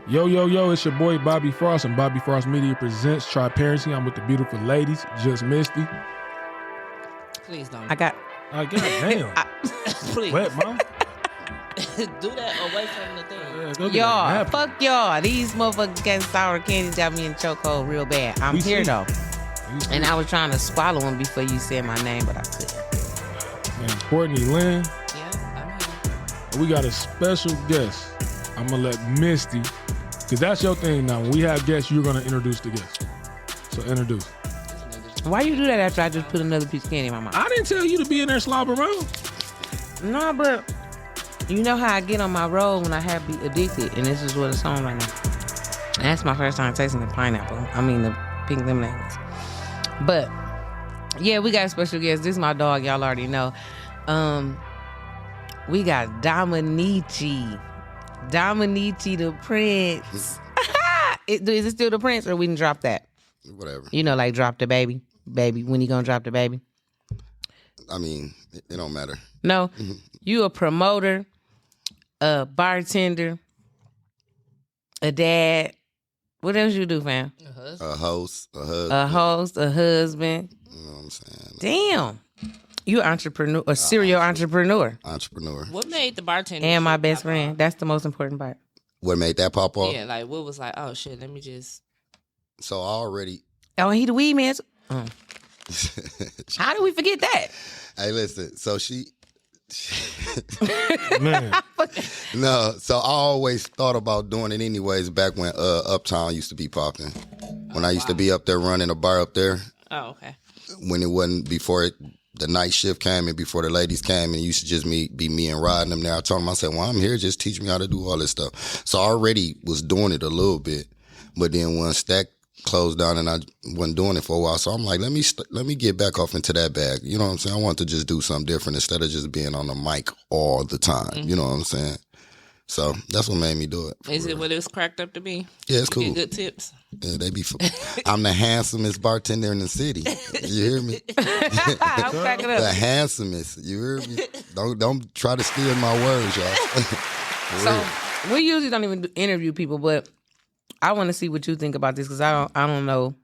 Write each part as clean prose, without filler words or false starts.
Yo, it's your boy Bobby Frost, and Bobby Frost Media presents Tri-Parenting. I'm with the beautiful ladies, just Misty. Please don't. God damn. Please. Wet, mom. Do that away from the thing. Y'all, fuck y'all. These motherfuckers getting sour candies got me in chokehold real bad. I'm here though. And I was trying to swallow them before you said my name, but I couldn't. Man, Courtney Lynn. Yeah, I'm here. We got a special guest. I'm going to let Misty, because that's your thing now. When we have guests, you're going to introduce the guest. So introduce. Why you do that after I just put another piece of candy in my mouth? I didn't tell you to be in there slobbering around. No, but you know how I get on my roll when I have be addicted, and this is what it's on right now. And that's my first time tasting the pineapple. I mean the pink lemonades. But yeah, we got a special guest. This is my dog. Y'all already know. We got Domanyce. Domanyce the Prince. Is it still the Prince, or we didn't drop that? Whatever. You know, like drop the baby. Baby, when you gonna drop the baby? I mean, it don't matter. No. You a promoter, a bartender, a dad. What else you do, fam? A host, a husband. A host, a husband. You know what I'm saying? Damn. You an entrepreneur, a serial entrepreneur. Entrepreneur. What made the bartender? And my best friend. That's the most important part. What made that pop off? Yeah, like what was like, oh shit, let me just. So I already. Oh, and he the weed man. How did we forget that? Hey, listen. So she. Man. No, so I always thought about doing it anyways back when Uptown used to be popping. When I used to be up there running a bar up there. Oh, okay. When it wasn't before the night shift came and before the ladies came, and it used to just be me and riding them there. I told them, I said, well, I'm here, just teach me how to do all this stuff. So I already was doing it a little bit, but then once that closed down and I wasn't doing it for a while, so I'm like, let me get back off into that bag. You know what I'm saying? I want to just do something different instead of just being on the mic all the time. You know what I'm saying? So that's what made me do it. Is it what it was cracked up to be? Yeah, it's cool. You get good tips. Yeah, I'm the handsomest bartender in the city. You hear me? I'm cracking up. The handsomest. You hear me? Don't try to steal my words, y'all. So we usually don't even interview people, but I want to see what you think about this, because I don't know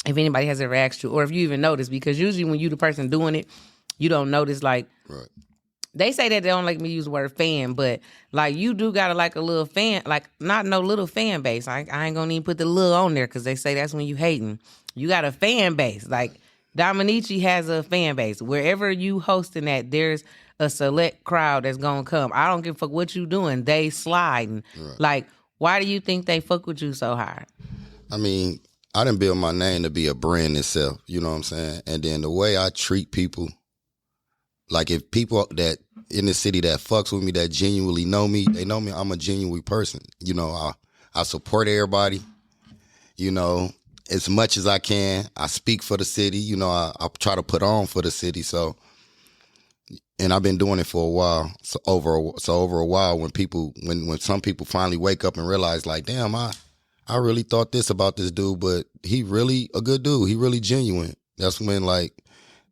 if anybody has ever asked you, or if you even noticed, because usually when you the person doing it, you don't notice, like, right. They say that they don't like me to use the word fan, but like you do got like a little fan, like not no little fan base. I ain't gonna even put the little on there, because they say that's when you hating. You got a fan base. Like Domanyce has a fan base. Wherever you hosting at, there's a select crowd that's gonna come. I don't give a fuck what you doing. They sliding. Right. Like, why do you think they fuck with you so hard? I mean, I didn't build my name to be a brand itself. You know what I'm saying? And then the way I treat people, like if people that in the city that fucks with me, that genuinely know me, they know me, I'm a genuine person. You know, I support everybody, you know, as much as I can. I speak for the city, you know, I try to put on for the city. So, and I've been doing it for a while. So over a while, when some people finally wake up and realize, like, damn, I really thought this about this dude, but he really a good dude. He really genuine. That's when, like,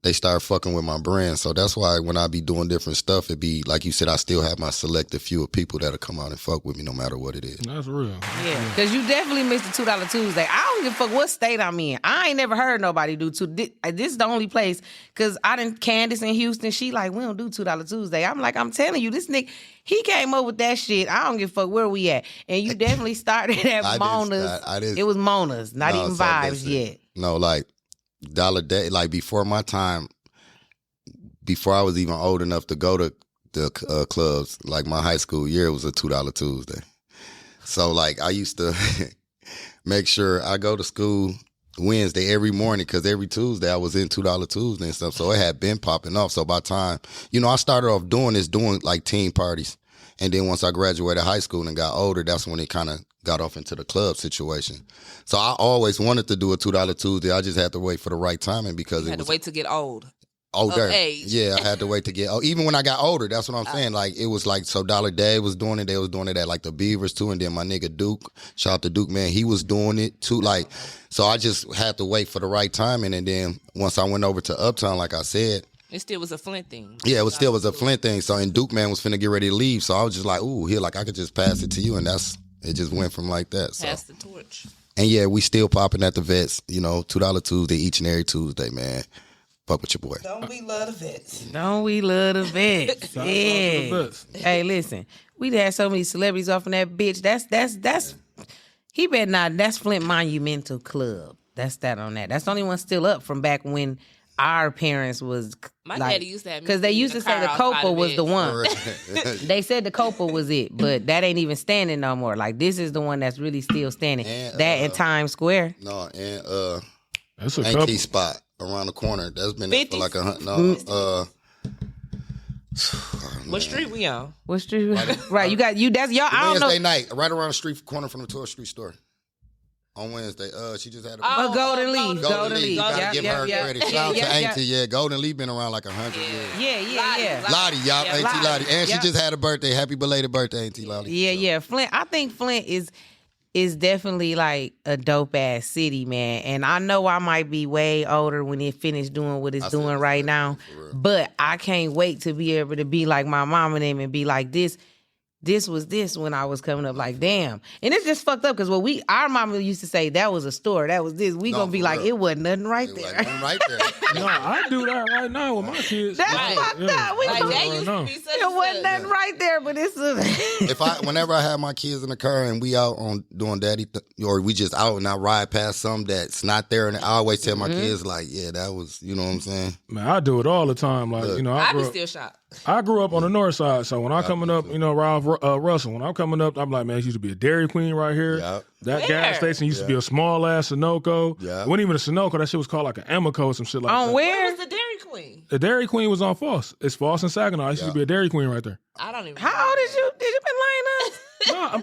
they start fucking with my brand. So that's why when I be doing different stuff, it be, like you said, I still have my selective few of people that'll come out and fuck with me no matter what it is. That's real. Yeah, because you definitely missed the $2 Tuesday. I don't give a fuck what state I'm in. I ain't never heard nobody do this is the only place, because Candace in Houston, she like, we don't do $2 Tuesday. I'm like, I'm telling you, this nigga, he came up with that shit. I don't give a fuck where we at. And you definitely started at Mona's. It was Mona's, not even Vibes yet. No, like, Dollar Day, like before my time, before I was even old enough to go to the clubs, like my high school year, it was a $2 Tuesday. So like I used to make sure I go to school Wednesday every morning, because every Tuesday I was in $2 Tuesday and stuff. So it had been popping off. So by the time, you know, I started off doing like teen parties. And then once I graduated high school and got older, that's when it kind of got off into the club situation. So I always wanted to do a $2 Tuesday. I just had to wait for the right timing, because you had to wait to get old. Older. Of age. Yeah, I had to wait to get even when I got older, that's what I'm saying. Like it was like, so Dollar Day was doing it, they was doing it at like the Beavers too, and then my nigga Duke, shout out to Duke, man, he was doing it too. Like, so I just had to wait for the right timing, and then once I went over to Uptown, like I said, It still was a Flint thing. Yeah, it was still was a Flint thing. So, and Duke man was finna get ready to leave. So I was just like, ooh, here, like I could just pass it to you, and It just went from like that. So. Pass the torch. And yeah, we still popping at the vets, you know, $2 Tuesday each and every Tuesday, man. Fuck with your boy. Don't we love the vets? Don't we love the vets? Shout out to Yeah. the vets. Hey, listen, we had so many celebrities off in that bitch. That's he better not. That's Flint Monumental Club. That's that on that. That's the only one still up from back when our parents was. My like, daddy used to have me because they in used the to say the car outside Copa of was it. the one. They said the Copa was it, but that ain't even standing no more. Like this is the one that's really still standing. And, that in Times Square. No, and That's a Ain't couple. Key Spot around the corner. That's been there for 50s? like a no. What street we on? What street? Right, you got you. That's y'all. I don't know. Wednesday night, right around the street corner from the 12th Street store. On Wednesday, she just had a Golden Leaf. Golden Leaf. Gotta Yep, give yep, her yep. credit. Shout out Yeah, to yeah, Auntie. Yeah, Golden Leaf been around like 100 years. Yeah. Lottie, y'all. Yeah, Auntie Lottie. And Yep. she just had a birthday. Happy belated birthday, Auntie Lottie. Yeah. Flint. I think Flint is definitely like a dope ass city, man. And I know I might be way older when it finished doing what it's doing right now, but I can't wait to be able to be like my mom and them and be like this. This was this when I was coming up, like damn, and it's just fucked up because our mama used to say that was a store, that was this. We gonna be for like real. it wasn't nothing right It was there. like, I'm right there. No, I do that right now with my kids. That's Like, fucked up. We Like gonna- that used to no. be such It wasn't nothing right there, but it's Whenever I have my kids in the car and we out on doing daddy, or we just out and I ride past something that's not there, and I always tell my kids like, yeah, that was, you know what I'm saying? Man, I do it all the time. Like, you know, I be still shocked. I grew up on the north side, so when I coming up, you know, Ralph Russell, when I'm coming up, I'm like, man, it used to be a Dairy Queen right here. Yep. That Where? gas station used to be a small ass Sunoco. Yeah. It wasn't even a Sunoco. That shit was called like an Amoco or some shit like on that. Where where? was the Dairy Queen? The Dairy Queen was on Foss. It's Foss and Saginaw. It used to be a Dairy Queen right there. I don't even. How old is you? Did you been lying to us? No,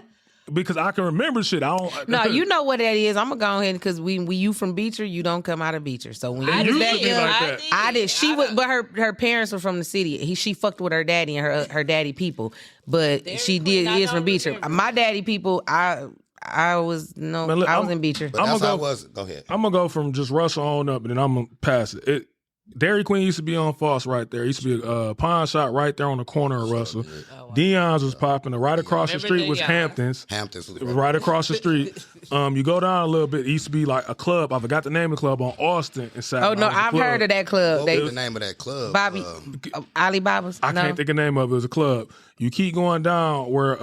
because I can remember shit. I don't. No, you know what that is. I'm gonna go ahead because we you from Beecher, you don't come out of Beecher. So when I you was used that to be young, like that. I did. She was, but her parents were from the city. She fucked with her daddy and her daddy people, but Dairy she Queen, I is from don't Beecher. remember. My daddy people, I was no, Man, look, I was I'm- in Beecher. But I'ma that's how go- I was. Go ahead. I'm gonna go from just Russell on up, and then I'm gonna pass it. Dairy Queen used to be on Foss right there. It used to be a pawn shop right there on the corner of Russell. Dion's was popping. Right across the Remember street was Dion's? Hamptons. Hamptons was It was right across the street. You go down a little bit. It used to be like a club. I forgot the name of the club on Austin and Saginaw. Oh no, It was a I've club. heard of that club. What They was the name of that club? Bobby Alibaba's. I can't think of the name of it. It was a club. You keep going down where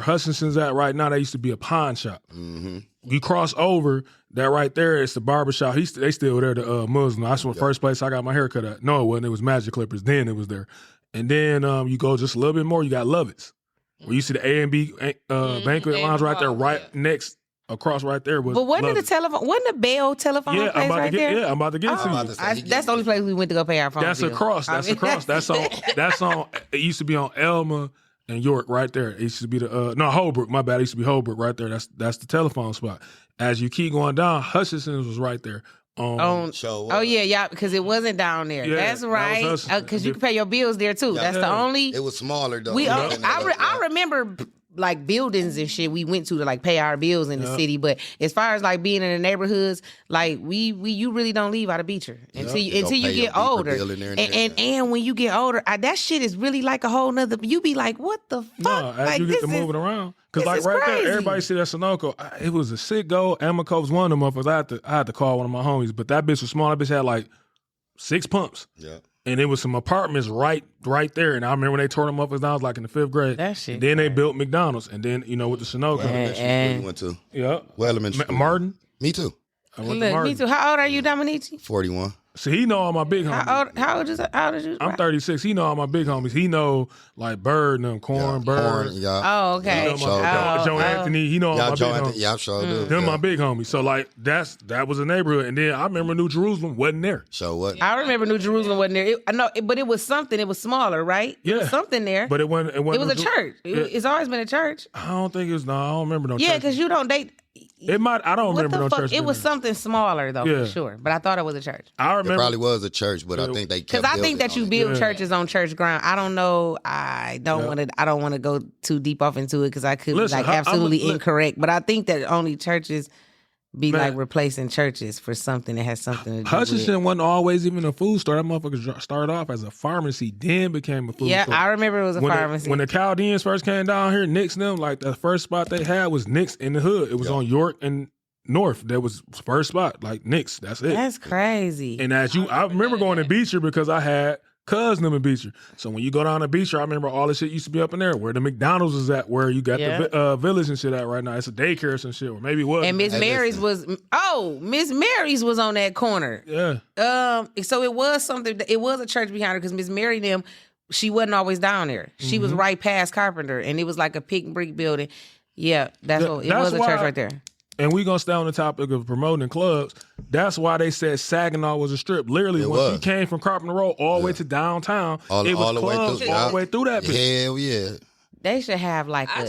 Hutchinson's at right now. That used to be a pawn shop. Mm-hmm. You cross over that right there. It's the barbershop. They still there. The Muslim. That's the first place I got my hair cut at. No, it wasn't. It was Magic Clippers. Then it was there. And then you go just a little bit more. You got Lovett's. Where you see the A&B banquet lounge right there, right next across right there was. But wasn't it Lovett's. the telephone? Wasn't the Bell telephone Yeah, place I'm about right to get. there? Yeah, I'm about to get Oh, to you. about to say, that's the only place we went to go pay our phone That's bill. across. That's I mean, across. That's on. That's on. It used to be on Elma and York right there. It used to be the no Holbrook. My bad. It used to be Holbrook right there. That's the telephone spot. As you keep going down, Hutchinson's was right there. Show Oh yeah, because it wasn't down there. Yeah, That's that was right. us. Because you can pay your bills there too. That's the Yeah. only. It was smaller though. We. It wasn't I remember like buildings and shit we went to like pay our bills in the city. But as far as like being in the neighborhoods, like you really don't leave out of Beecher until You you don't pay your get Beeper older. bill in there and And when you get older, that shit is really like a whole nother. You be like, what the fuck? No, as like you get this to is- moving around, because this like is right crazy. there, everybody see that Sunoco. It was a sick goal. Amico was one of them motherfuckers. I had to call one of my homies, but that bitch was small. That bitch had like 6 pumps. Yeah. And it was some apartments right there. And I remember when they tore them up, I was like in the 5th grade. That shit And then they built McDonald's. And then, with the Sunoco. Where you went to? Yeah. Wellman Street. Martin. Me too. I went to Look, Martin. me too. How old are you, Domanyce? 41. So he know all my big homies. How old is you? I'm 36. He know all my big homies. He know like Bird and them, Corn, Bird. Yeah. Oh, okay. He know Sure. my, Joe Anthony. He know all Yeah, my Joe big homies. Anthony. Yeah, I sure do. Them Yeah. my big homies. So like that was a neighborhood. And then I remember New Jerusalem wasn't there. So what? I remember New Jerusalem wasn't there. But it was something. It was smaller, right? It was Yeah. something there. But it wasn't. it was a New Jer- church. Yeah. It's always been a church. I don't think it's. No, I don't remember no. Yeah, church. because you don't date. It might. I don't What remember the no fuck? church. It was being there. something smaller though, Yeah. for sure. But I thought it was a church. I It remember. probably was a church, but I think they kept Because I think building that you on it. build Yeah. churches on church ground. I don't know. I don't want to go too deep off into it because I could be Listen, like I'm a- absolutely look- incorrect. But I think that only churches be Man. like replacing churches for something that has something to do Hutchinson with. wasn't always even a food store. That motherfucker started off as a pharmacy, then became a food Yeah, store. I remember it was a when pharmacy. When the Chaldeans first came down here, Nick's and them, like the first spot they had was Nick's in the hood. It was on York and North. That was first spot, like Nick's. That's it. That's crazy. And I remember going to Beecher because I had cousins in Beecher. So when you go down to Beecher, I remember all the shit used to be up in there. Where the McDonald's is at, where you got the village and shit at right now. It's a daycare or some shit, or maybe it was. And Miss Mary's was Miss Mary's was on that corner. Yeah. So it was something. It was a church behind her because Miss Mary them. She wasn't always down there. She was right past Carpenter, and it was like a pink brick building. Yeah, it was a church right there. And we gonna stay on the topic of promoting clubs. That's why they said Saginaw was a strip. Literally, when you came from Carpenter Road all the way to downtown, it was clubs all the way through that bitch. Hell yeah. They should have like a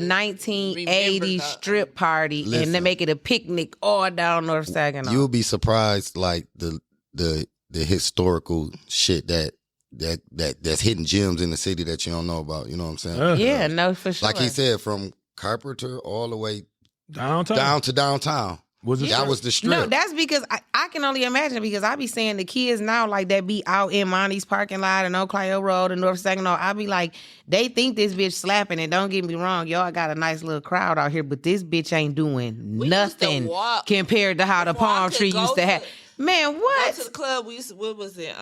1980s strip party and they make it a picnic all down North Saginaw. You'll be surprised, like the historical shit that's hidden gems in the city that you don't know about. You know what I'm saying? Yeah, no, for sure. Like he said, from Carpenter all the way down to downtown. That was the strip. No, that's because I can only imagine because I be seeing the kids now like that be out in Monty's parking lot and Oak Clio Road and North Saginaw. I be like, they think this bitch slapping, and don't get me wrong, y'all got a nice little crowd out here, but this bitch ain't doing nothing compared to how the palm tree used to have. Man, what? Go to the club. What was it?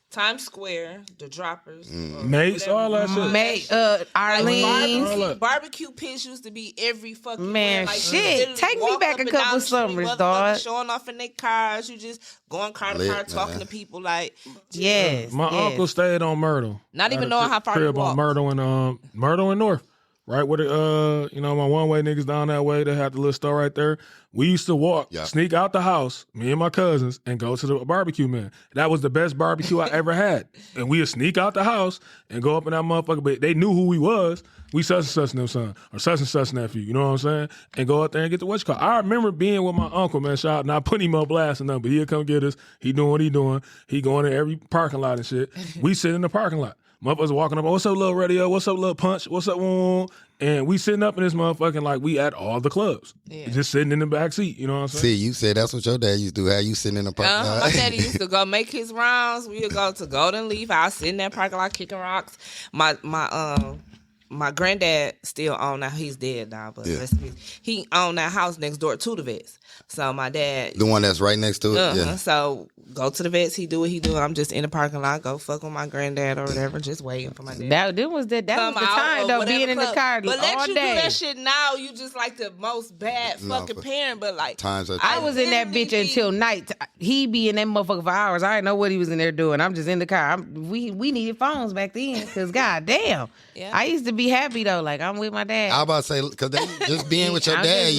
Times Square, the Droppers, Mates, all that shit. Arlene's. Barbecue pits used to be every fucking man. Like, shit, take me back a couple summers, dog. Showing off in their cars, you just going car to car, talking to people like. Yes, my uncle stayed on Myrtle. Not even knowing how far to walk. On Myrtle and North. Right where the my one way niggas down that way, they had the little store right there. We used to walk, sneak out the house, me and my cousins, and go to the barbecue, man. That was the best barbecue I ever had. And we would sneak out the house and go up in that motherfucker, but they knew who we was. We such and such them son, or such and such nephew, you know what I'm saying? And go out there and get the what you call. I remember being with my uncle, man, shout out, not putting him on blast or nothing, but he'll come get us. He doing what he doing. He going to every parking lot and shit. We sit in the parking lot. Motherfuckers walking up, what's up, little radio? What's up, little punch? What's up, and we sitting up in this motherfucking like we at all the clubs. Just sitting in the back seat, you know what I'm saying? See, you said that's what your dad used to do. How you sitting in the parking lot? My daddy used to go make his rounds. We would go to Golden Leaf. I was sitting in that parking lot kicking rocks. My granddad still owned that. He's dead now, but he owned that house next door to the vets. So my dad, the one that's right next to it, So go to the vets. He do what he do. I'm just in the parking lot. Go fuck with my granddad or whatever. Just waiting for my dad. That was the time though. Being in the car but all let you day. do that shit now. You just like the most bad fucking parent. But like I was in that bitch until night. He be in that motherfucker for hours. I didn't know what he was in there doing. I'm just in the car. We needed phones back then because goddamn. Yeah. I used to be happy though. Like I'm with my dad. I was about to say because just being with your dad,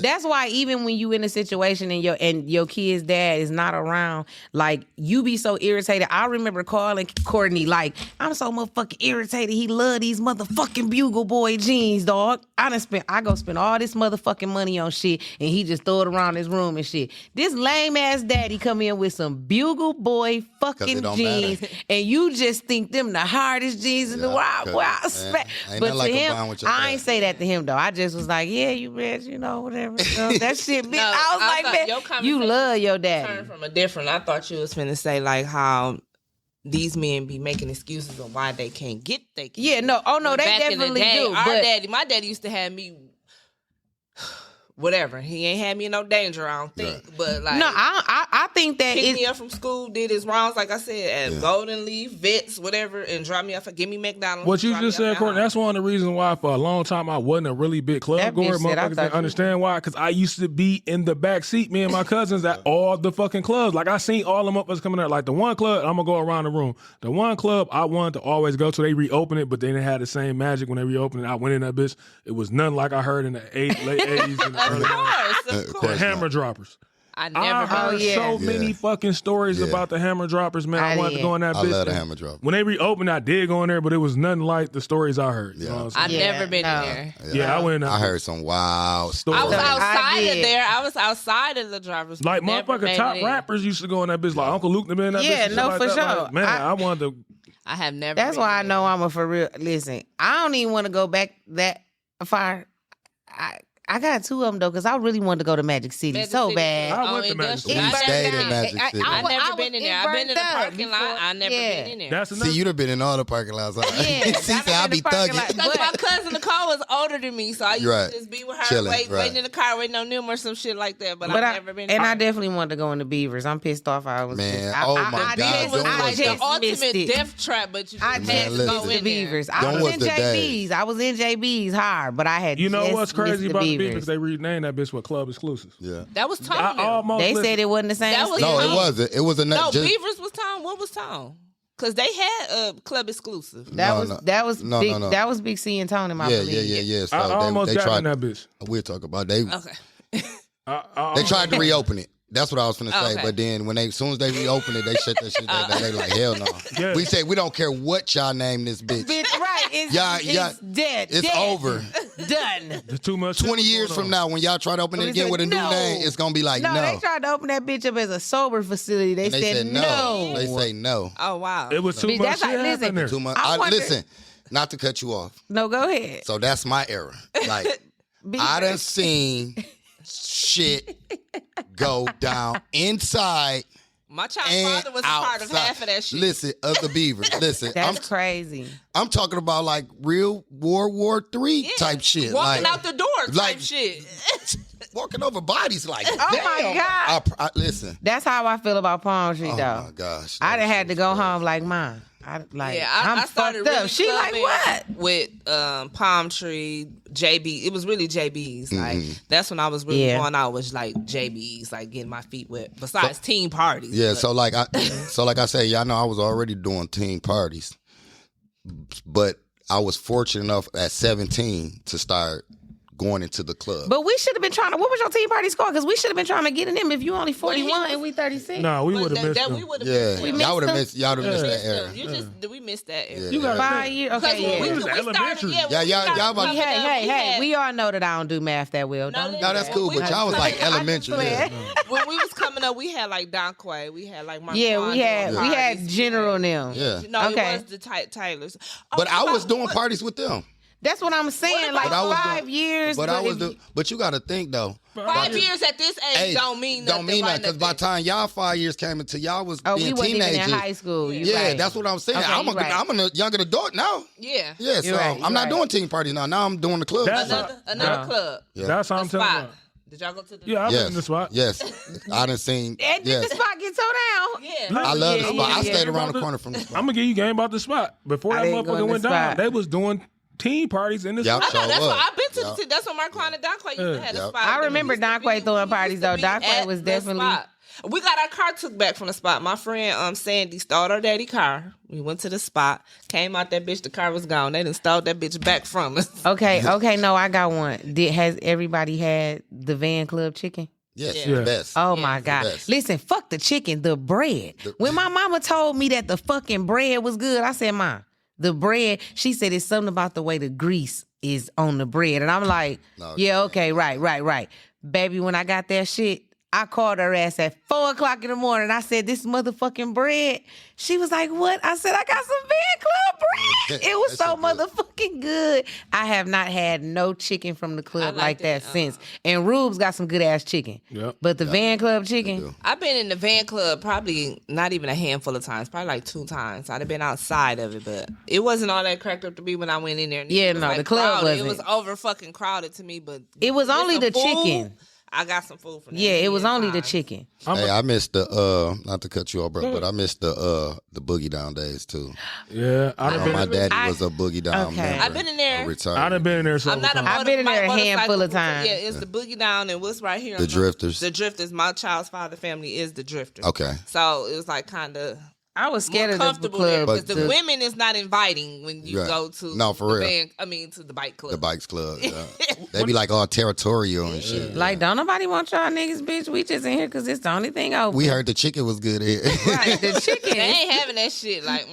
that's why even when you in a situation and your kid's dad is not around, like you be so irritated. I remember calling Courtney like, I'm so motherfucking irritated. He love these motherfucking Bugle Boy jeans, dog. I go spend all this motherfucking money on shit and he just throw it around his room and shit. This lame ass daddy come in with some Bugle Boy fucking jeans and you just think them the hardest jeans in the world. Boy, I expect. But to him, I ain't say that to him though. I just was like, yeah, you rich, whatever. That shit. No, I was like, man, you love your daddy. From a different. I thought you was finna say like how these men be making excuses on why they can't get they kids. Yeah, no, they definitely do. My daddy used to have me. Whatever, he ain't had me in no danger. I don't think, but like, no, I think that picked me up from school, did his rounds, like I said, at Golden Leaf, Vets, whatever, and drop me off. Give me McDonald's. What you just said, Courtney, that's one of the reasons why for a long time I wasn't a really big club goer. Motherfuckers didn't understand why, because I used to be in the back seat, me and my cousins, at all the fucking clubs. Like I seen all them motherfuckers coming there. Like the one club, I'm gonna go around the room. The one club I wanted to always go to, they reopened it, but they didn't have the same magic when they reopened it. I went in that bitch. It was nothing like I heard in the late 80s and the early 90s. The Hammer Droppers. I never heard so many fucking stories about the Hammer Droppers, man. I wanted to go in that bitch. I love the Hammer Droppers. When they reopened, I did go in there, but it was nothing like the stories I heard. You know what I'm saying? I've never been in there. Yeah, I went in. I heard some wild stories. I was outside of there. I was outside of the Droppers. Like motherfucking top rappers used to go in that bitch. Like Uncle Luke been in that bitch. Yeah, no, like for that. sure. Like, man, I wanted to. I have never. That's why I know I'm a for real. Listen, I don't even want to go back that far. I got 2 of them though, because I really wanted to go to Magic City Magic so City. bad. I went to Magic City. We stayed in Magic City. I never was- been in there. I've been in the parking lot. I never been in there. That's enough. See, you'd have been in all the parking lots. Huh? Yeah, she said, I be parking lot. thugging. Because my cousin Nicole was older than me, so I used Right. to just be with her, Chilling, waiting in the car, waiting on them or some shit like that. But I've never been. And I there. definitely wanted to go in the Beavers. I'm pissed off. I was Man, pissed. oh my I God, It was don't like was the the- ultimate death trap, but you I just just had to listen. go missed the in there. Beavers. Them I was was in the JB's. I was in JB's hard, but I had You know just what's crazy missed about the Beavers. Beavers? They renamed that bitch with Club Exclusive. Yeah. That was Tone. I almost They listened- said it wasn't the same. That was- still. No, it No. wasn't. It was a No, just, Beavers was Tone. What was Tone? Because they had a club exclusive. That No, was no. that was No, big, no, no. that was Big C and Tony. I yeah, believe. yeah. So I almost they got tried. in that bitch. We'll talk about they. Okay. They tried to reopen it. That's what I was finna say. Okay. But then as soon as they reopened it, they shut that shit down. They like, hell no. Yeah. We said we don't care what y'all name this bitch. Bitch, right? It's, Yeah, it's yeah. dead. It's dead. over. Done. There's too much. 20 shit years going from on. now, when y'all try to open it We again said with a new no. name, it's gonna be like No, no. they tried to open that bitch up as a sober facility. They, And they said no. They say no. Oh wow. It was too Bitch, much that's shit like, listen, happening there. Too much. I wonder- Listen, not to cut you off. No, go ahead. So that's my era. Like I done seen shit go down inside My child's and father was a part of outside. half of that shit. Listen, of the Beavers. Listen, That's crazy. I'm talking about like real World War III type shit. Walking like, out the door type like- shit. walking over bodies like Oh my God. listen. That's how I feel about Palm Tree, Oh though. my gosh. I that done had to was go crazy. home like mine. I'm I started fucked up. really She like clubbing what? with Palm Tree, JB. It was really JB's. Like that's when I was really Yeah. going out was like JB's, like getting my feet wet. Besides team parties. Yeah, but- so like I said, y'all know I was already doing team parties. But I was fortunate enough at 17 to start going into the club. But we should have been trying to. What was your tea party score? Because we should have been trying to get in them. If you only 41 and we 36. Nah, we but would have missed them. we would have yeah, missed We them. y'all would have missed missed y'all would have missed Yeah. that era. You just we missed that era. Yeah. You got 5 years. Because Okay, when yeah. we was started, elementary. when Yeah, we y'all started about- coming Hey, up, hey, hey. had- We all know that I don't do math that well. Don't. No, that's cool, but y'all was like elementary. Yeah. when we was coming up, we had like Don Quay, we had like Mark Yeah, we had parties. General now. Yeah. No, Okay. it was the Tylers. But I was doing parties with them. That's what I'm saying. Like But I was 5 years. But I was if- but you gotta think though. 5 years at this age Hey, don't mean nothing. Don't mean right? that because by the time y'all 5 years came into y'all was Oh, we being wasn't teenagers. even in high school. You Yeah, right. that's what I'm saying. Okay, I'm you right. a younger adult now. Yeah. Yeah, so You're right, I'm not you're doing team parties now. Now I'm doing the club. That's Another club. Yeah. That's how A I'm telling you. spot. Did y'all go to the? Yeah, I've been in the spot. Yes, I done seen. And Yes. the spot get tore down. Yeah. I love Yeah, the spot. yeah, I yeah. stayed around the corner from the spot. I'm gonna give you game about the spot. Before I that didn't go in motherfucker the went down, spot. they was doing team parties in the Yup. spot. I know. That's Sure why was. I've been to Yeah. the. That's what Mark Quan and Don Quay used to have a Yeah. spot. I remember We used to Don be- Quay throwing we parties, used to though. be Don Quay at was the definitely- spot. We got our car took back from the spot. My friend Sandy stole her daddy car. We went to the spot. Came out that bitch. The car was gone. They done stole that bitch back from us. Okay, no, I got one. Has everybody had the Van Club chicken? Yes, Yeah. the best. Oh my God. best. Listen, fuck the chicken, the bread. When my mama told me that the fucking bread was good, I said, Mom, the bread, she said it's something about the way the grease is on the bread. And I'm like, No, yeah, okay, right. Baby, when I got that shit, I called her ass at 4:00 in the morning. I said, this motherfucking bread. She was like, what? I said, I got some Van Club bread. It was That so shit good. motherfucking good. I have not had no chicken from the club like liked that it. since. And Rube's got some good ass chicken. Yep. But the Van Club chicken, I've been in the Van Club probably not even a handful of times, probably like 2 times. I'd have been outside of it, but it wasn't all that cracked up to me when I went in there. Yeah, It was, no, the club crowded. It wasn't. was over fucking crowded to me, but it was get only some the food, chicken. I got some food from there. Yeah, it was many only the times. chicken. Hey, I missed the not to cut you off, bro, but I missed the boogie down days too. Yeah, I done My been. daddy was a boogie down Okay. member. I've been in there. Retired. I done been in there. I'm not a I've been in there a motorcycle handful of person. times. Yeah, it's the Boogie Down and what's right here. The on Drifters. The Drifters. My child's father family is the Drifters. Okay. So it was like kind of I was more scared of the comfortable there club. because the women is not inviting when you Right. go to No, for the real. to the bike club. The Bikes Club. Yeah. They be like all territorial and shit. Like, don't nobody want y'all niggas, bitch. We just in here because it's the only thing open. We heard the chicken was good here. Right, the chicken. They ain't having that shit. Like,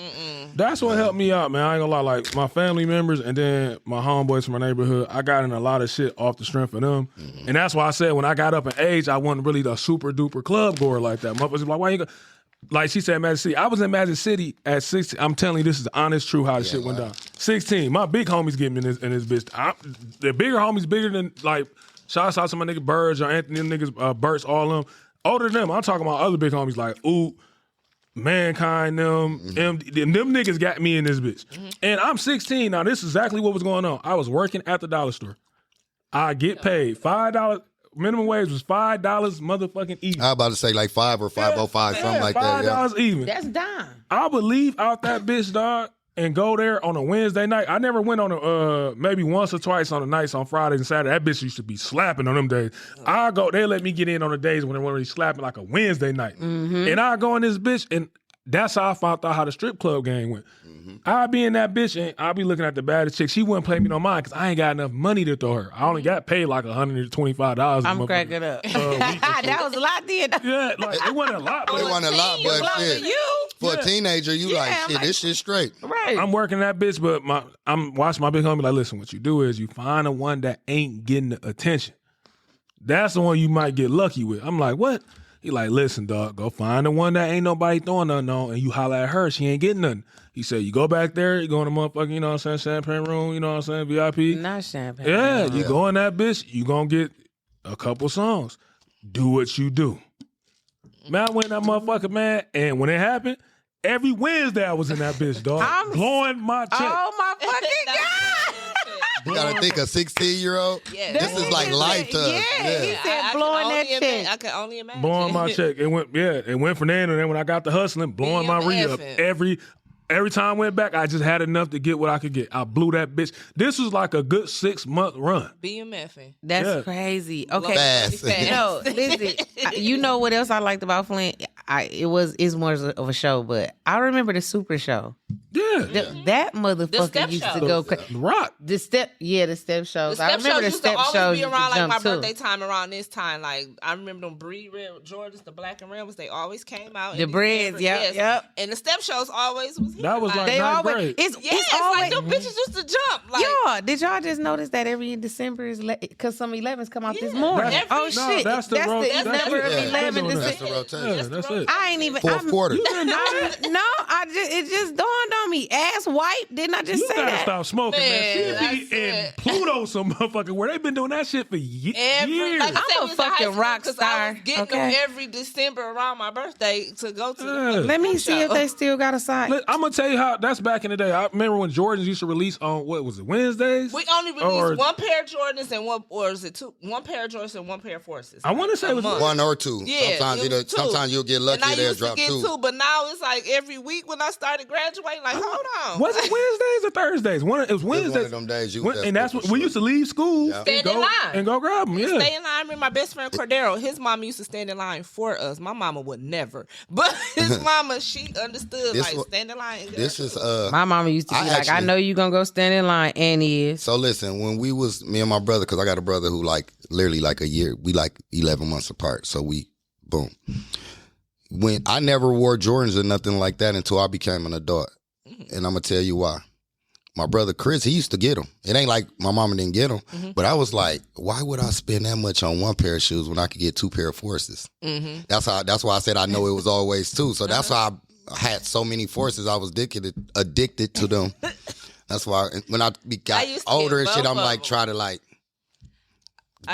That's what helped me out, man. I ain't gonna lie. Like my family members and then my homeboys from my neighborhood, I got in a lot of shit off the strength of them, and that's why I said when I got up in age, I wasn't really the super duper club goer like that. Motherfuckers like, why you go? Like she said, Magic City. I was in Magic City at 16. I'm telling you, this is honest, true how the shit went down. 16. My big homies get me in this bitch. The bigger homies bigger than like Shouts out to my nigga Birds, or Anthony, them niggas, Burts, all them. Older than them, I'm talking about other big homies like Oot, Mankind, them niggas got me in this bitch. And I'm 16 now. This is exactly what was going on. I was working at the dollar store. I get paid $5. Minimum wage was $5 motherfucking even. I was about to say like 5 or 505, something like that. Yeah. $5 even. That's dime. I would leave out that bitch, dog, and go there on a Wednesday night. I never went on a maybe once or twice on the nights on Fridays and Saturday. That bitch used to be slapping on them days. I go, they let me get in on the days when they want to be slapping like a Wednesday night. And I go in this bitch, and that's how I found out how the strip club game went. I'd be in that bitch and I'd be looking at the baddest chick. She wouldn't play me no mind because I ain't got enough money to throw her. I only got paid like $125. I'm cracking up. That was a lot then. Yeah, like it wasn't a lot. But It wasn't a lot, but shit. For a teenager, you like, shit, this shit straight. Right. I'm working that bitch, but I'm watching my big homie like, listen, what you do is you find the one that ain't getting the attention. That's the one you might get lucky with. I'm like, what? He like, listen, dog, go find the one that ain't nobody throwing nothing on, and you holler at her, she ain't getting nothing. He said, you go back there, you go in the motherfucking, you know what I'm saying, champagne room, you know what I'm saying, VIP. Not champagne. Yeah, you go in that bitch, you gonna get a couple songs. Do what you do. Man, I went in that motherfucker, man, and when it happened, every Wednesday I was in that bitch, dog. Blowing my check. Oh my fucking God. You gotta think a 16-year-old. Yeah. This is like life to us. Yeah, he said blowing that check. I can only imagine. Blowing my check. It went from there, and then when I got to hustling, blowing my re-up. Every time I went back, I just had enough to get what I could get. I blew that bitch. This was like a good 6-month run. BMFing. That's crazy. Okay. Fast. No, listen. You know what else I liked about Flint? It's more of a show, but I remember the Super Show. Yeah. That motherfucker used to go crazy. Rock. The step shows. I remember the step used to shows. always be used to around like jump my too. birthday time around this time. Like I remember them Breed Red Jordans, the black and red ones. They always came out. The breads, yep. And the step shows always was here. That was like They ninth always grade. it's always like them bitches used to jump. Like Y'all, did y'all just notice that every December is because some 11s come out this morning? That's- Oh no, shit, that's the number of it. 11. Yeah, That's the rotation. Yeah, that's it. I ain't even Fourth quarter. It just dawned on me. Ass white, didn't I just You say gotta that? stop smoking, man. She Man, be in Pluto, some motherfucker, where they been doing that shit for years. like I said, I'm a we was in high fucking school rock 'cause star, I was getting okay? them every December around my birthday to go to. Yeah. The Let me see if show. they still got a site. I'm gonna tell you how that's back in the day. I remember when Jordans used to release on what was it, Wednesdays? We only released Or- one pair of Jordans and one is it two? One pair of Jordans and one pair of Forces. I want to say it was month. One or two. Yeah, Sometimes you'll get lucky and I they'll used to drop get two. but now it's like every week when I started graduating, like hold on. Was it Wednesdays or Thursdays? It was It's Wednesdays. one of them days you And that's for what we sure. used to leave school Yeah. Stand in line. and go grab them. Yeah. Stay in line. I remember my best friend Cordero. His mama used to stand in line for us. My mama would never, but his mama, she understood This like wa- stand in line. And This is My mama used to be I like, I actually- know you gonna go stand in line, and is. So listen, when we was me and my brother, because I got a brother who like literally like a year, we like 11 months apart. So we boom. When I never wore Jordans or nothing like that until I became an adult, and I'm gonna tell you why. My brother Chris, he used to get them. It ain't like my mama didn't get them, but I was like, why would I spend that much on one pair of shoes when I could get two pair of Forces? That's why I said I know it was always two. So that's why I had so many Forces. I was addicted to them. That's why when I got used to older get and shit, both I'm of like them. try to like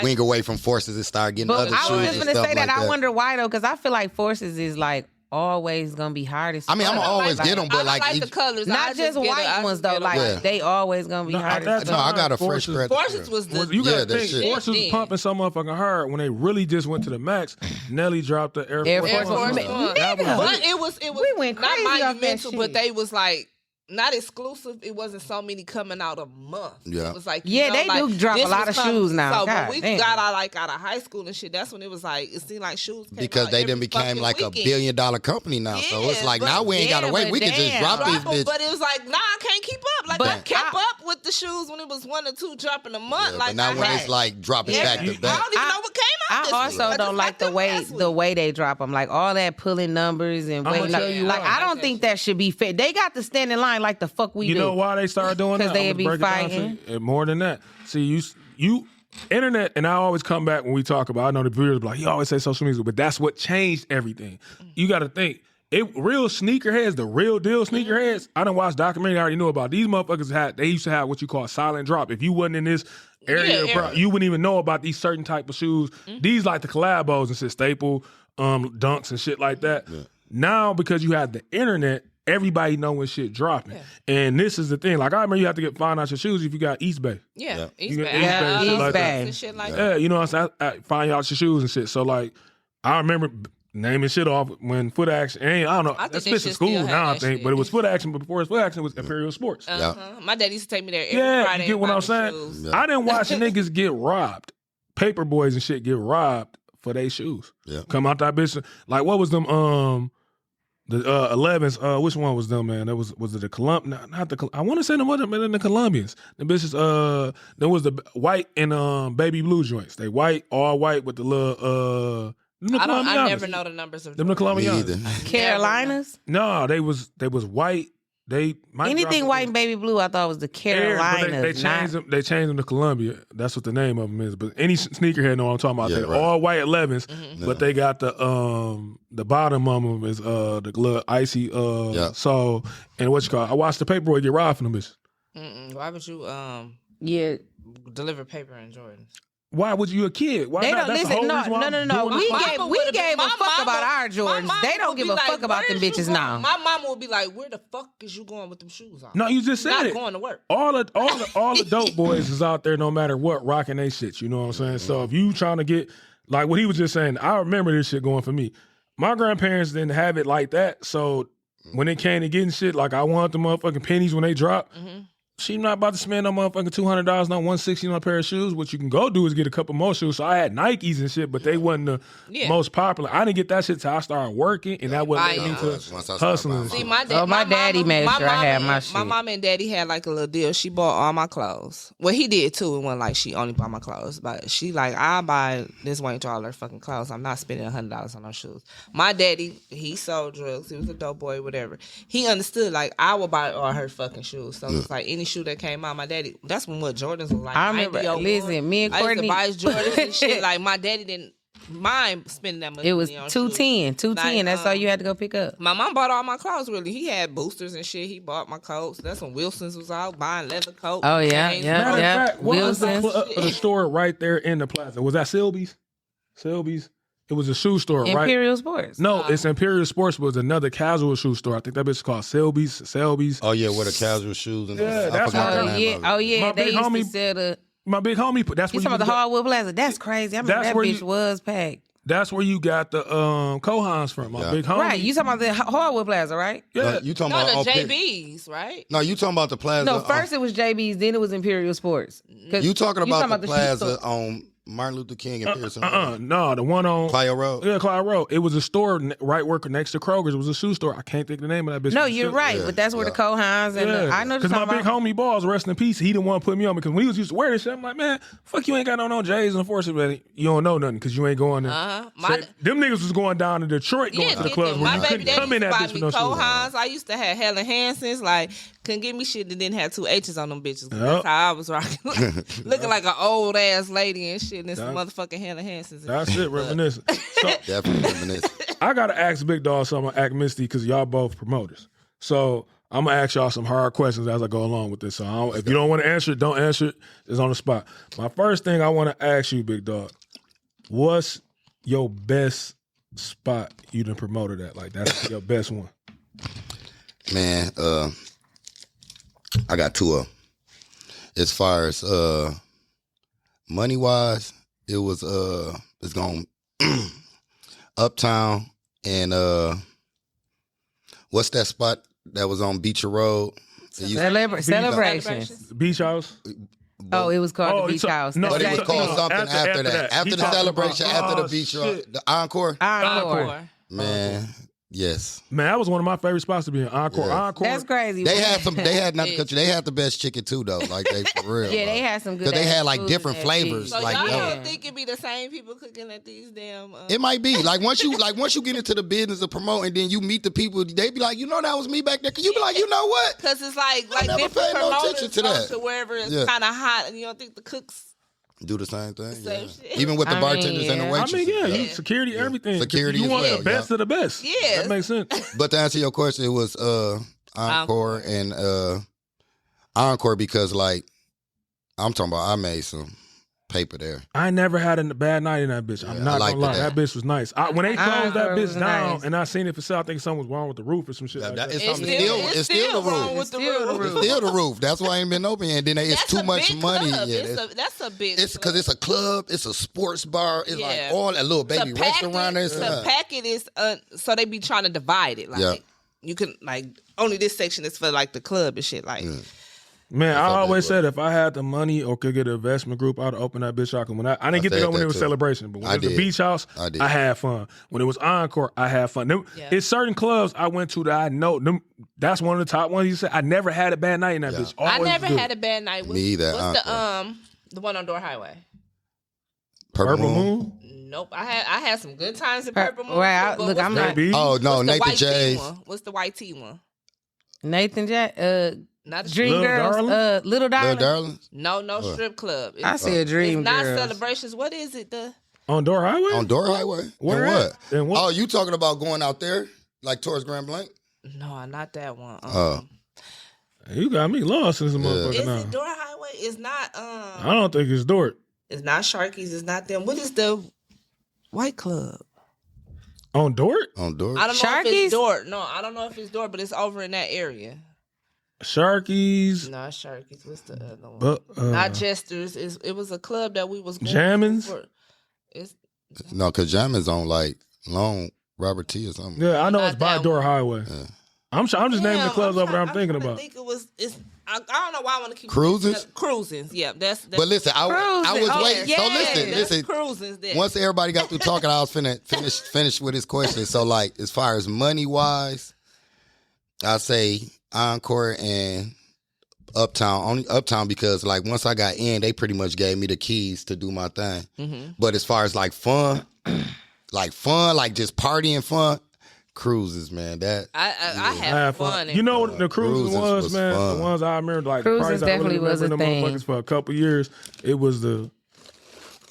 wing away from Forces and start getting But other I shoes was and just gonna stuff say like that. that. I wonder why though, because I feel like Forces is like always gonna be hard as I mean, I'm fuck. always get them, I but don't like, like the colors. Not I just get white I ones just though. get Like them. they always gonna be No, hard at as that no, fuck. I got a fresh Forces- pair. Forces was the You gotta Yeah, that think shit. Forces was Then. pumping so motherfucking hard when they really just went to the max. Nelly dropped the Air Air Force Air Force Force One. One. That was But it. it was We went not crazy off that monumental, but shit. they was like not exclusive. It wasn't so many coming out a month. Yeah. It was like Yeah, they do drop this a lot was of shoes now. So God when we damn. got out of high school and shit, that's when it was like it seemed like shoes came Because out they every done became fucking like weekend. $1 billion company now. So it's Yeah, like but- now we ain't gotta yeah, wait. but We can just damn. drop these Drop 'em, bitches. but it was like, nah, I can't keep up. Like But I kept up with the shoes when it was 1 or 2 dropping a month. Yeah, like but now I when had- it's like dropping Yeah. back to I back. don't even know what came out. I this week. also I just don't like the them way last the week. way they drop them. Like all that pulling numbers and I'ma waiting. tell you Like why. I don't think that should be fair. They got to stand in line like the fuck we You do. know why they started doing that? 'Cause they I'ma be break it down to fighting. you. And more than that. See, you internet, and I always come back when we talk about, I know the viewers be like, you always say social media, but that's what changed everything. You got to think, real sneakerheads, the real deal sneakerheads, I done watched documentary, I already knew about. These motherfuckers they used to have what you call silent drop. If you wasn't in this area. Yeah, You wouldn't even know about these certain type of shoes. These like the collabos and shit, Staple, Dunks and shit like that. Yeah. Now, because you have the internet, everybody know when shit dropping. Yeah. And this is the thing. Like, I remember you have to find out your shoes if you got East Bay. Yeah, Yeah. East You Bay. get East Bay and shit like that. And shit like that. Yeah, you know what I'm saying? I find out your shoes and shit. So, like, I remember naming shit off when Foot Action, I don't know, I think that's that bitch in shit school still have now, I that think, shit. but it was Foot Action, but before it was Foot Action, it was Imperial Sports. My dad used to take me there every Yeah, Friday. you get what and I'm buy me saying? shoes. Yeah. I didn't watch niggas get robbed. Paper boys and shit get robbed for their shoes. Yeah. Come out that bitch. Like, what was them, the 11s, which one was them, man? That was it the Columbian? Not the, I want to say them other than the Columbians. The bitches, there was the white and baby blue joints. They white, all white with the little, I never know the numbers of them the Me Colombians. either. Carolinas. No, they was white. They might Anything drop- white and baby blue, I thought was the Airs, but Carolinas. they changed them. They changed them to Columbia. That's what the name of them is. But any sneakerhead know what I'm talking about. Yeah, They're right. all white 11s, Mm-hmm. but they got the bottom of them is the little icy Yeah. so and what you call it? I watched the paperboy get robbed from them bitches. Why would you Yeah. deliver paper in Jordans? Why would you a kid? Why They not? don't That's the listen. whole No, reason why no, I'm no. doing We this. gave a fuck about our Jordans. They don't give a fuck about them bitches now. My mama would be like, "Where the fuck is you going with them shoes on?" No, you just said not it. going to work. All the dope boys is out there no matter what rocking they shit. You know what I'm saying? So if you trying to get like what he was just saying, I remember this shit going for me. My grandparents didn't have it like that. So when it came to getting shit, like I want the motherfucking pennies when they drop. She not about to spend no motherfucking $200 on $160 on a pair of shoes. What you can go do is get a couple more shoes. So I had Nikes and shit, but they wasn't the most popular. I didn't get that shit till I started working, and that wasn't me to Once I started hustling. buying and shit. See, my daddy made sure I had my shit. My mom and daddy had like a little deal. She bought all my clothes. Well, he did too. It wasn't like she only bought my clothes, but she like, I buy this Wayne to all her fucking clothes. I'm not spending $100 on no shoes. My daddy, he sold drugs. He was a dope boy, whatever. He understood like I would buy all her fucking shoes. So it's like any shoe that came out, my daddy. That's when what Jordans was like. I remember. 90 Listen, me and I used Courtney. to buy his Jordans and shit. Like my daddy didn't mind spending that much. It was money on 210. shoes. 210. Like, That's all you had to go pick up. My mom bought all my clothes, really. He had boosters and shit. He bought my coats. That's when Wilson's was out, buying leather coats. Oh, yeah, chains. yeah, Matter yeah. of fact, what was Wilson's. the store right there in the plaza? Was that Selby's? Selby's? It was a shoe store, right? Imperial Sports. No, it's Imperial Sports, but it was another casual shoe store. I think that bitch is called Selby's. Oh yeah, with the casual shoes and Yeah, I that's forgot why- the name of it. Oh yeah. My They big used to homie- sell the. My big homie, that's You where talking about the got, Hardwood Plaza? That's crazy. I remember That's that where bitch you- was packed. that's where you got the Kohans from. My Yeah. big homie. Right. You talking about the Hardwood Plaza, right? Yeah. You talking No, about the on JBs, right? No, you talking about the plaza. No, first it was JB's, then it was Imperial Sports. 'Cause you talking about the shoe plaza store. on Martin Luther King and Pearson. No, the one on Clio Road. Yeah, Clyde Road. It was a store right where next to Kroger's. It was a shoe store. I can't think of the name of that bitch. No, you're right, Yeah, but that's where the Kohans and the, I know because my big homie Balls, rest in peace, he didn't want to put me on because when he was used to wear this shit, I'm like, man, fuck you ain't got no J's and Forces, but you don't know nothing because you ain't going there. My- Them niggas was going down to Detroit going to the clubs where my you baby couldn't daddy come in used that to buy bitch me with no shoes. Kohans. I used to have Helen Hansons. Like, couldn't get me shit that didn't have two H's on them bitches. Yep. That's how I was rocking. Looking like an old ass lady and shit. And some motherfucking Helen Hansons. And That's it, reminiscing. So Definitely reminisce. I gotta ask Big Dog something. I'm gonna ask Misty because y'all both promoters. So I'm gonna ask y'all some hard questions as I go along with this. So if you don't want to answer it, don't answer it. It's on the spot. My first thing I want to ask you, Big Dog, what's your best spot you done promoted at? Like that's your best one. Man, I got two of 'em. As far as money wise, it was it's going Uptown and what's that spot that was on Beecher Road? It used- Celebrations. Beach House. Oh, it was called Oh, the it's Beach a- House. no, but it was no, called no, something after after that. that. After He the talking celebration, about- after oh, the Beecher, shit. the Encore. Encore. Man, yes. Man, that was one of my favorite spots to be in. Encore. Yeah. Encore. That's crazy. They had not the country. They had the best chicken too, though. Like they for real. Yeah, bro. they had some good. Because they ass had like food different in that flavors. bitch. So Like y'all yo, don't think it be the same people cooking at these damn... it might be like once you get into the business of promoting, then you meet the people. They be like, that was me back there. Cause you be like, you know what? Because it's like never different paid no promoters attention to go that. to wherever it's Yeah. kind of hot, and you don't think the cooks... Do the same thing. Same Yeah. shit. Even with the I bartenders mean, and the yeah. I mean, waitresses. you security, everything. Security You as want well, the best of the best. Yes. That makes sense. But to answer your question, it was Encore and Encore because like I'm talking about I made some paper there. I never had a bad night in that bitch. I'm not I gonna lie. liked That bitch was nice. When they closed that Encore bitch was down nice. and I seen it for sale, I think something was wrong with the roof or some shit like that. It's still the wrong roof. with the Still the roof. roof. It's still the roof. That's why I ain't been open. And then it's That's too a much big money. club. Yeah, That's a big. it's because it's a club. It's a sports bar. It's like Yeah. all a little baby The packet- restaurant. The packet is so they be trying to divide it. Like Yeah. you can like only this section is for like the club and shit. Like Man, I up, always big said if I had the money or could get an investment group, I'd open that bitch out. When I didn't get to said go when that it was too. celebration, but when I it was the did. beach house, I did. I had fun. When it was Encore, I had fun. Yeah. It's certain clubs I went to that I know that's one of the top ones. You said I never had a bad night in that Yeah. bitch. I Always never good. had a bad night. Me either, What's the one on Door Highway? Purple Moon. Nope. I had some good times at Purple Moon. Well, too, but look, what's I'm the- not- Maybe. Oh no, what's the Nathan white tea J's. one? What's the white tea one? Nathan Jack, Not the Dream Little Girls, Darling? Little Little Darling. Darlings No strip club. I said Dream It's not Girls. celebrations. What is it? On Door Highway? on Door Highway. Where and at? And what? Oh, you talking about going out there like towards Grand Blanc? No, not that one. You got me lost in some motherfucker Is now. it Door Highway? It's not. I don't think it's Dort. It's not Sharky's. It's not them. What is the white club? On Dort? On Door. I don't know if Sharky's? it's Dort. No, I don't know if it's Dort, but it's over in that area. Sharky's. No, it's Sharky's. What's the other one? But, Not Jester's. It was a club that we was going Jammin's? for. It's No, because Jam is on like Long Robert T or something. yeah, I know Not it's by that Door Highway. Yeah. I'm just naming the clubs over there I'm thinking trying to about. think I don't know why I want to keep Cruisins? Cruisins, yeah. That's But listen, I was Cruising. waiting. Yeah, So that's listen. Cruisins. There. Once everybody got through talking, I was finish with his question. So like, as far as money wise, I say Encore and Uptown. Only Uptown because like once I got in, they pretty much gave me the keys to do my thing. Mm-hmm. But as far as like fun, like just partying fun, cruises, man. That I I have had fun. You know what the cruising Cruises was, was man? fun. The ones I remember, like Cruising the parties I really definitely was remember a them thing. motherfuckers for a couple years. It was the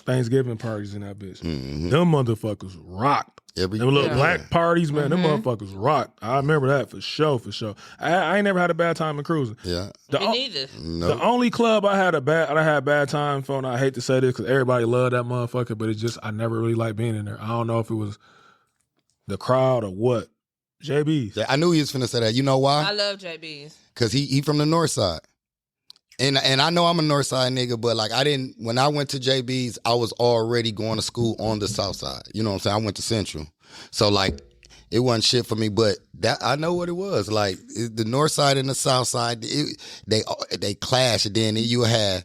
Thanksgiving parties in that bitch. Mhm. Them motherfuckers rocked. every Them little Yeah. black parties, man. Them Mm-hmm. motherfuckers rocked. I remember that for sure, for sure. I ain't never had a bad time in cruising. Yeah. The, Me o- neither. No. the only club I had bad time for, and I hate to say this because everybody loved that motherfucker, but it just I never really liked being in there. I don't know if it was the crowd or what. JB's. I knew he was finna say that. You know why? I love JB's. Cause he from the north side. And I know I'm a north side nigga, but like when I went to JB's, I was already going to school on the south side. You know what I'm saying? I went to Central. So like it wasn't shit for me, but that I know what it was. Like the north side and the south side, they clash, and then you had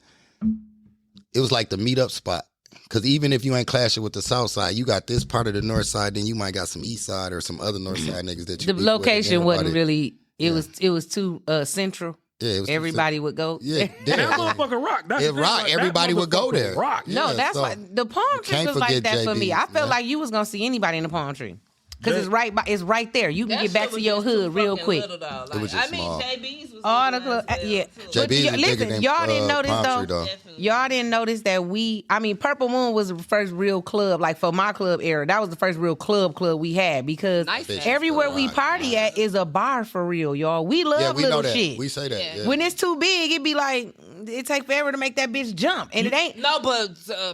it was like the meetup spot. Cause even if you ain't clashing with the south side, you got this part of the north side, then you might got some east side or some other north side niggas that you The beef with, location and wasn't everybody- really. It was too central. Yeah, it was Everybody would go. Yeah, That damn. motherfucker rock. That's It the thing, rock. like, that Everybody would go motherfucker there. Rock. No, Yeah, that's so why the palm tree can't was like forget that for me. JB's, I felt man. like you was gonna see anybody in the palm tree because Yeah. it's right there. You can That get back shit to was your just too hood real fucking quick. little, though. It was Like, just small. JB's was All the little club, as well, yeah. too. JB's But is bigger listen, than, y'all didn't notice Palm though. Tree, though. Definitely. Y'all didn't notice that Purple Moon was the first real club, like for my club era. That was the first real club we had because Nice Bitch, everywhere we rock. party at is a bar for real, y'all. We love Yeah, we little know that. shit. We say that. Yeah. Yeah. When it's too big, it be like it take forever to make that bitch jump, and it ain't. No, but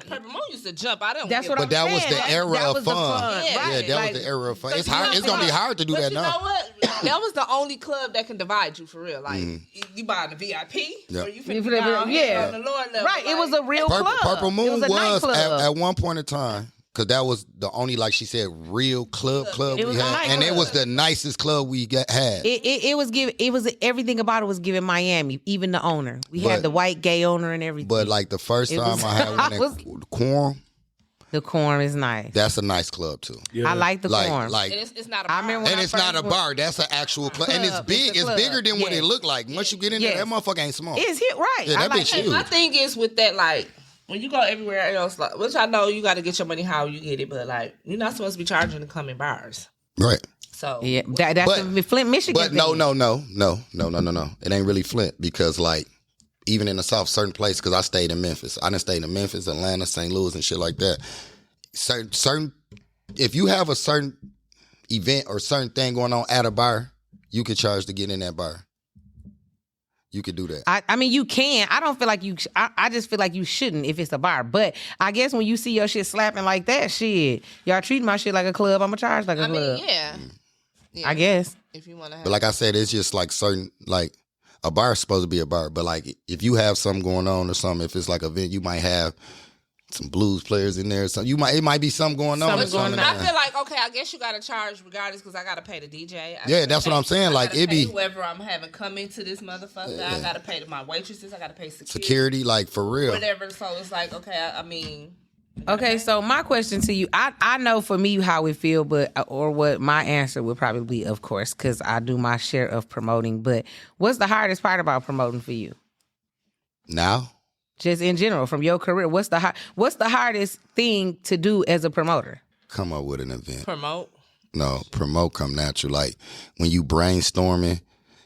Purple Moon used to jump. I don't. That's give what a I'm But that was saying. the era that of was the fun. Yeah, right? Yeah, that Like, was the era of fun. But It's you hard. know It's gonna be what? hard to do But that you now. know what? That was the only club that can divide you for real. Like you buy the VIP, Yeah. or you You finna be finna be- down yeah. here on the lower level. Right, it was a real Purple, club. Purple It Moon was a nightclub. at one point in time because that was the only, like she said, real club It was we a had, and it nightclub. was the nicest club we had. It was everything about it was giving Miami, even the owner. We But- had the white gay owner and everything. But like the first It time was- I had one I was- at Quorum, the corn is nice. that's a nice club too. Yeah. I like the corn. Like And it's not a I bar. remember when and I it's not a first bar. That's an actual club, and it's Club. big. It's a It's club. bigger than what Yes. it looked like. Once you get in Yes. there, that motherfucker ain't small. It's hit right. Yeah, I that like bitch it. huge. My thing is with that, like when you go everywhere else, like, which I know you got to get your money how you get it, but like you're not supposed to be charging to come in bars. Right. So Yeah, that's But- the Flint, Michigan. But no. thing. It ain't really Flint because like even in the South, certain places. Because I stayed in Memphis. I done stayed in Memphis, Atlanta, St. Louis, and shit like that. Certain, if you have a certain event or certain thing going on at a bar, you can charge to get in that bar. You could do that. I mean, you can. I don't feel like you. I just feel like you shouldn't if it's a bar. But I guess when you see your shit slapping like that, shit, y'all treat my shit like a club. I'ma charge like a club. Yeah. I guess. If you want to have. But like I said, it's just like certain, like a bar is supposed to be a bar. But like if you have something going on or something, if it's like an event, you might have some blues players in there. So it might be something going on. Something going on. I feel like, okay, I guess you got to charge regardless because I got to pay the DJ. Yeah, that's what I'm saying. Like it be whoever I'm having come into this motherfucker. I got to pay my waitresses. I got to pay security, like for real. Whatever. So it's like, okay, I mean. Okay, so my question to you, I know for me how it feel, or what my answer would probably be, of course, because I do my share of promoting. But what's the hardest part about promoting for you? Now? Just in general, from your career, what's the hardest thing to do as a promoter? Come up with an event. Promote? No, promote come natural. Like when you brainstorming,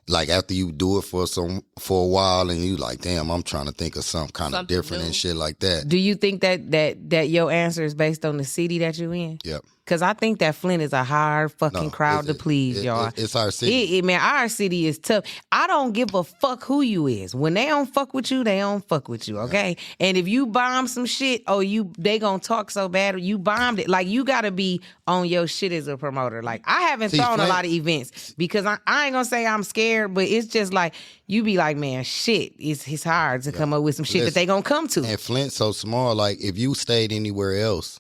like after you do it for a while and you like, damn, I'm trying to think of something kind of different and shit like that. Do you think that your answer is based on the city that you in? Yep. Because I think that Flint is a hard fucking crowd to please, y'all. It's our city. Man, our city is tough. I don't give a fuck who you is. When they don't fuck with you, they don't fuck with you, okay? And if you bomb some shit, they gonna talk so bad, you bombed it. Like, you gotta be on your shit as a promoter. Like, I haven't thrown a lot of events because I ain't gonna say I'm scared, but it's just like, you be like, man, shit, it's hard to come up with some shit that they gonna come to. And Flint's so small, like, if you stayed anywhere else,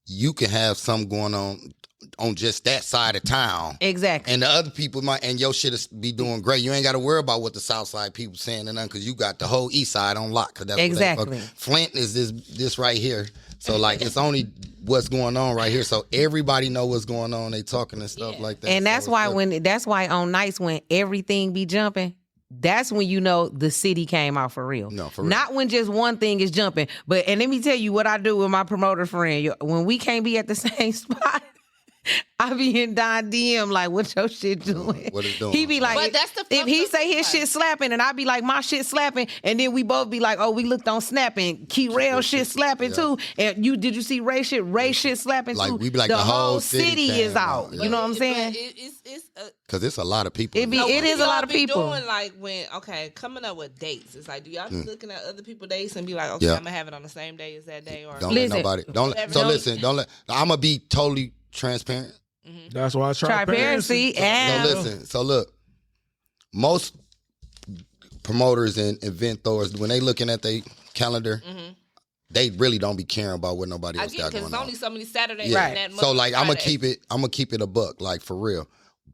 you can have something going on just that side of town. Exactly. And the other people and your shit is be doing great. You ain't got to worry about what the South Side people saying and nothing because you got the whole East Side on lock. Cause that's exactly. Flint is this right here. So like it's only what's going on right here. So everybody know what's going on. They talking and stuff like that. And that's why on nights when everything be jumping, that's when you know the city came out for real. No, for real. Not when just one thing is jumping. And let me tell you what I do with my promoter friend. When we can't be at the same spot, I be in Don DM like, what your shit doing? What it doing? He be like, But that's the if he say his part. shit slapping, and I be like, my shit slapping, and then we both be like, oh, we looked on snapping. Key-Rail shit slapping too. And did you see Ray shit? Ray shit slapping like, too. We be like the whole city is out. Yeah. You know what I'm saying? Because it's a lot of people. It is a lot of people. Doing like coming up with dates. It's like, do y'all be looking at other people's dates and be like, okay, I'm gonna have it on the same day as that day, or don't let nobody. I'm gonna be totally transparent. Mm-hmm. That's why I try transparency. So look, most promoters and event throwers, when they looking at their calendar, they really don't be caring about what nobody else got going on. Because it's only so many Saturdays Yeah. in that month. So like I'm gonna keep it a buck, like for real.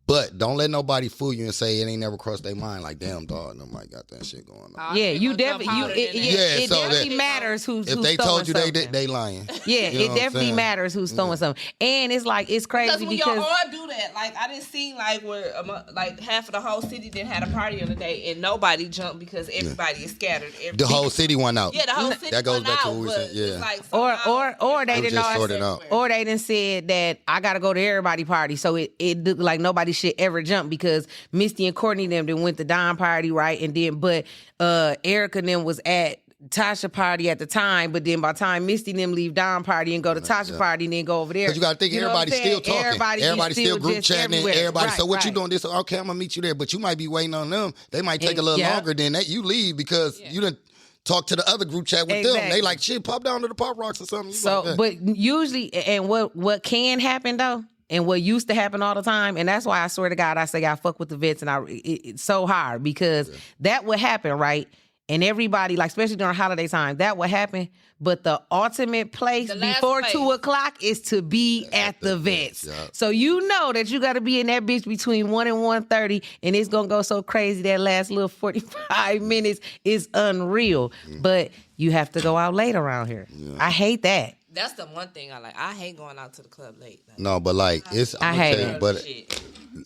But don't let nobody fool you and say it ain't never crossed their mind. Like, damn, dog, nobody got that shit going on. Yeah, you definitely. It so definitely matters who's if they throwing told you something. they lying. Yeah, You know it what I'm definitely saying? matters who's throwing something. And it's like it's crazy Because when y'all all do that, like I didn't see like where like half of the whole city didn't had a party on the day and nobody jumped because everybody is scattered. The whole city went out. Yeah, the whole city That goes went back to out, what we but said. Yeah. it's like or they It was didn't just know sorted out. or they didn't said that I gotta go to everybody party, so it looked like nobody should ever jump because Misty and Courtney them went to Don party, right? And then but Erica and them was at Tasha party at the time, but then by the time Misty and them leave Don party and go to Tasha party and then go over there. Because you got to think everybody's still talking. Everybody's still group chatting. Everywhere. Everybody. Right, so what you right. doing this? Okay, I'm going to meet you there. But you might be waiting on them. They might take a little longer than that. You leave because you didn't talk to the other group chat with them. They like, shit, pop down to the Pop Rocks or something. So, like but usually, and what can happen though, and what used to happen all the time, and that's why I swear to God, I say I fuck with the vets, and it's so hard because that would happen, right? And everybody, like especially during holiday time, that would happen. But the ultimate place before 2:00 is to be at the vets. Yeah. So you know that you got to be in that bitch between 1 and 1:30, and it's gonna go so crazy that last little 45 minutes is unreal. But you have to go out late around here. Yeah. I hate that. That's the one thing I like. I hate going out to the club late. Like, no, but like it's. I hate it. But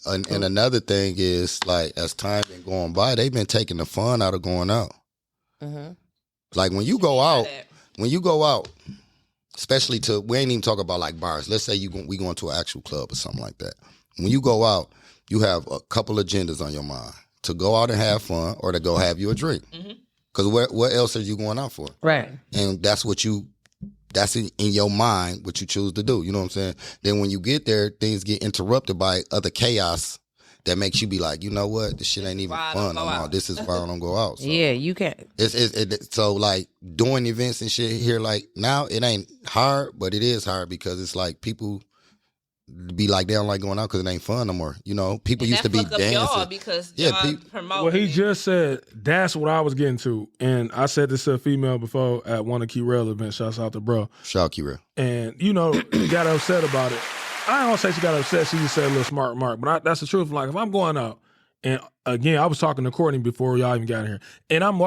and another thing is like as time been going by, they've been taking the fun out of going out. Mm-hmm. Like when you go out, especially we ain't even talk about like bars. Let's say we going to an actual club or something like that. When you go out, you have a couple agendas on your mind to go out and have fun or to go have you a drink. Because what else are you going out for? Right. And that's in your mind what you choose to do. You know what I'm saying? Then when you get there, things get interrupted by other chaos that makes you be like, you know what, this shit ain't even fun no more. This is why I don't go out. So Yeah, you can't. So like doing events and shit here, like now it ain't hard, but it is hard because it's like people be like they don't like going out because it ain't fun no more. You know, people used to be dancing. Y'all because y'all promoting. Well, he just said that's what I was getting to, and I said this to a female before at one of Keyrell events. Shouts out to bro. Shout out Keyrell. And you know, got upset about it. I don't want to say she got upset. She just said a little smart remark, but that's the truth. Like if I'm going out, and again, I was talking to Courtney before y'all even got here, and I'm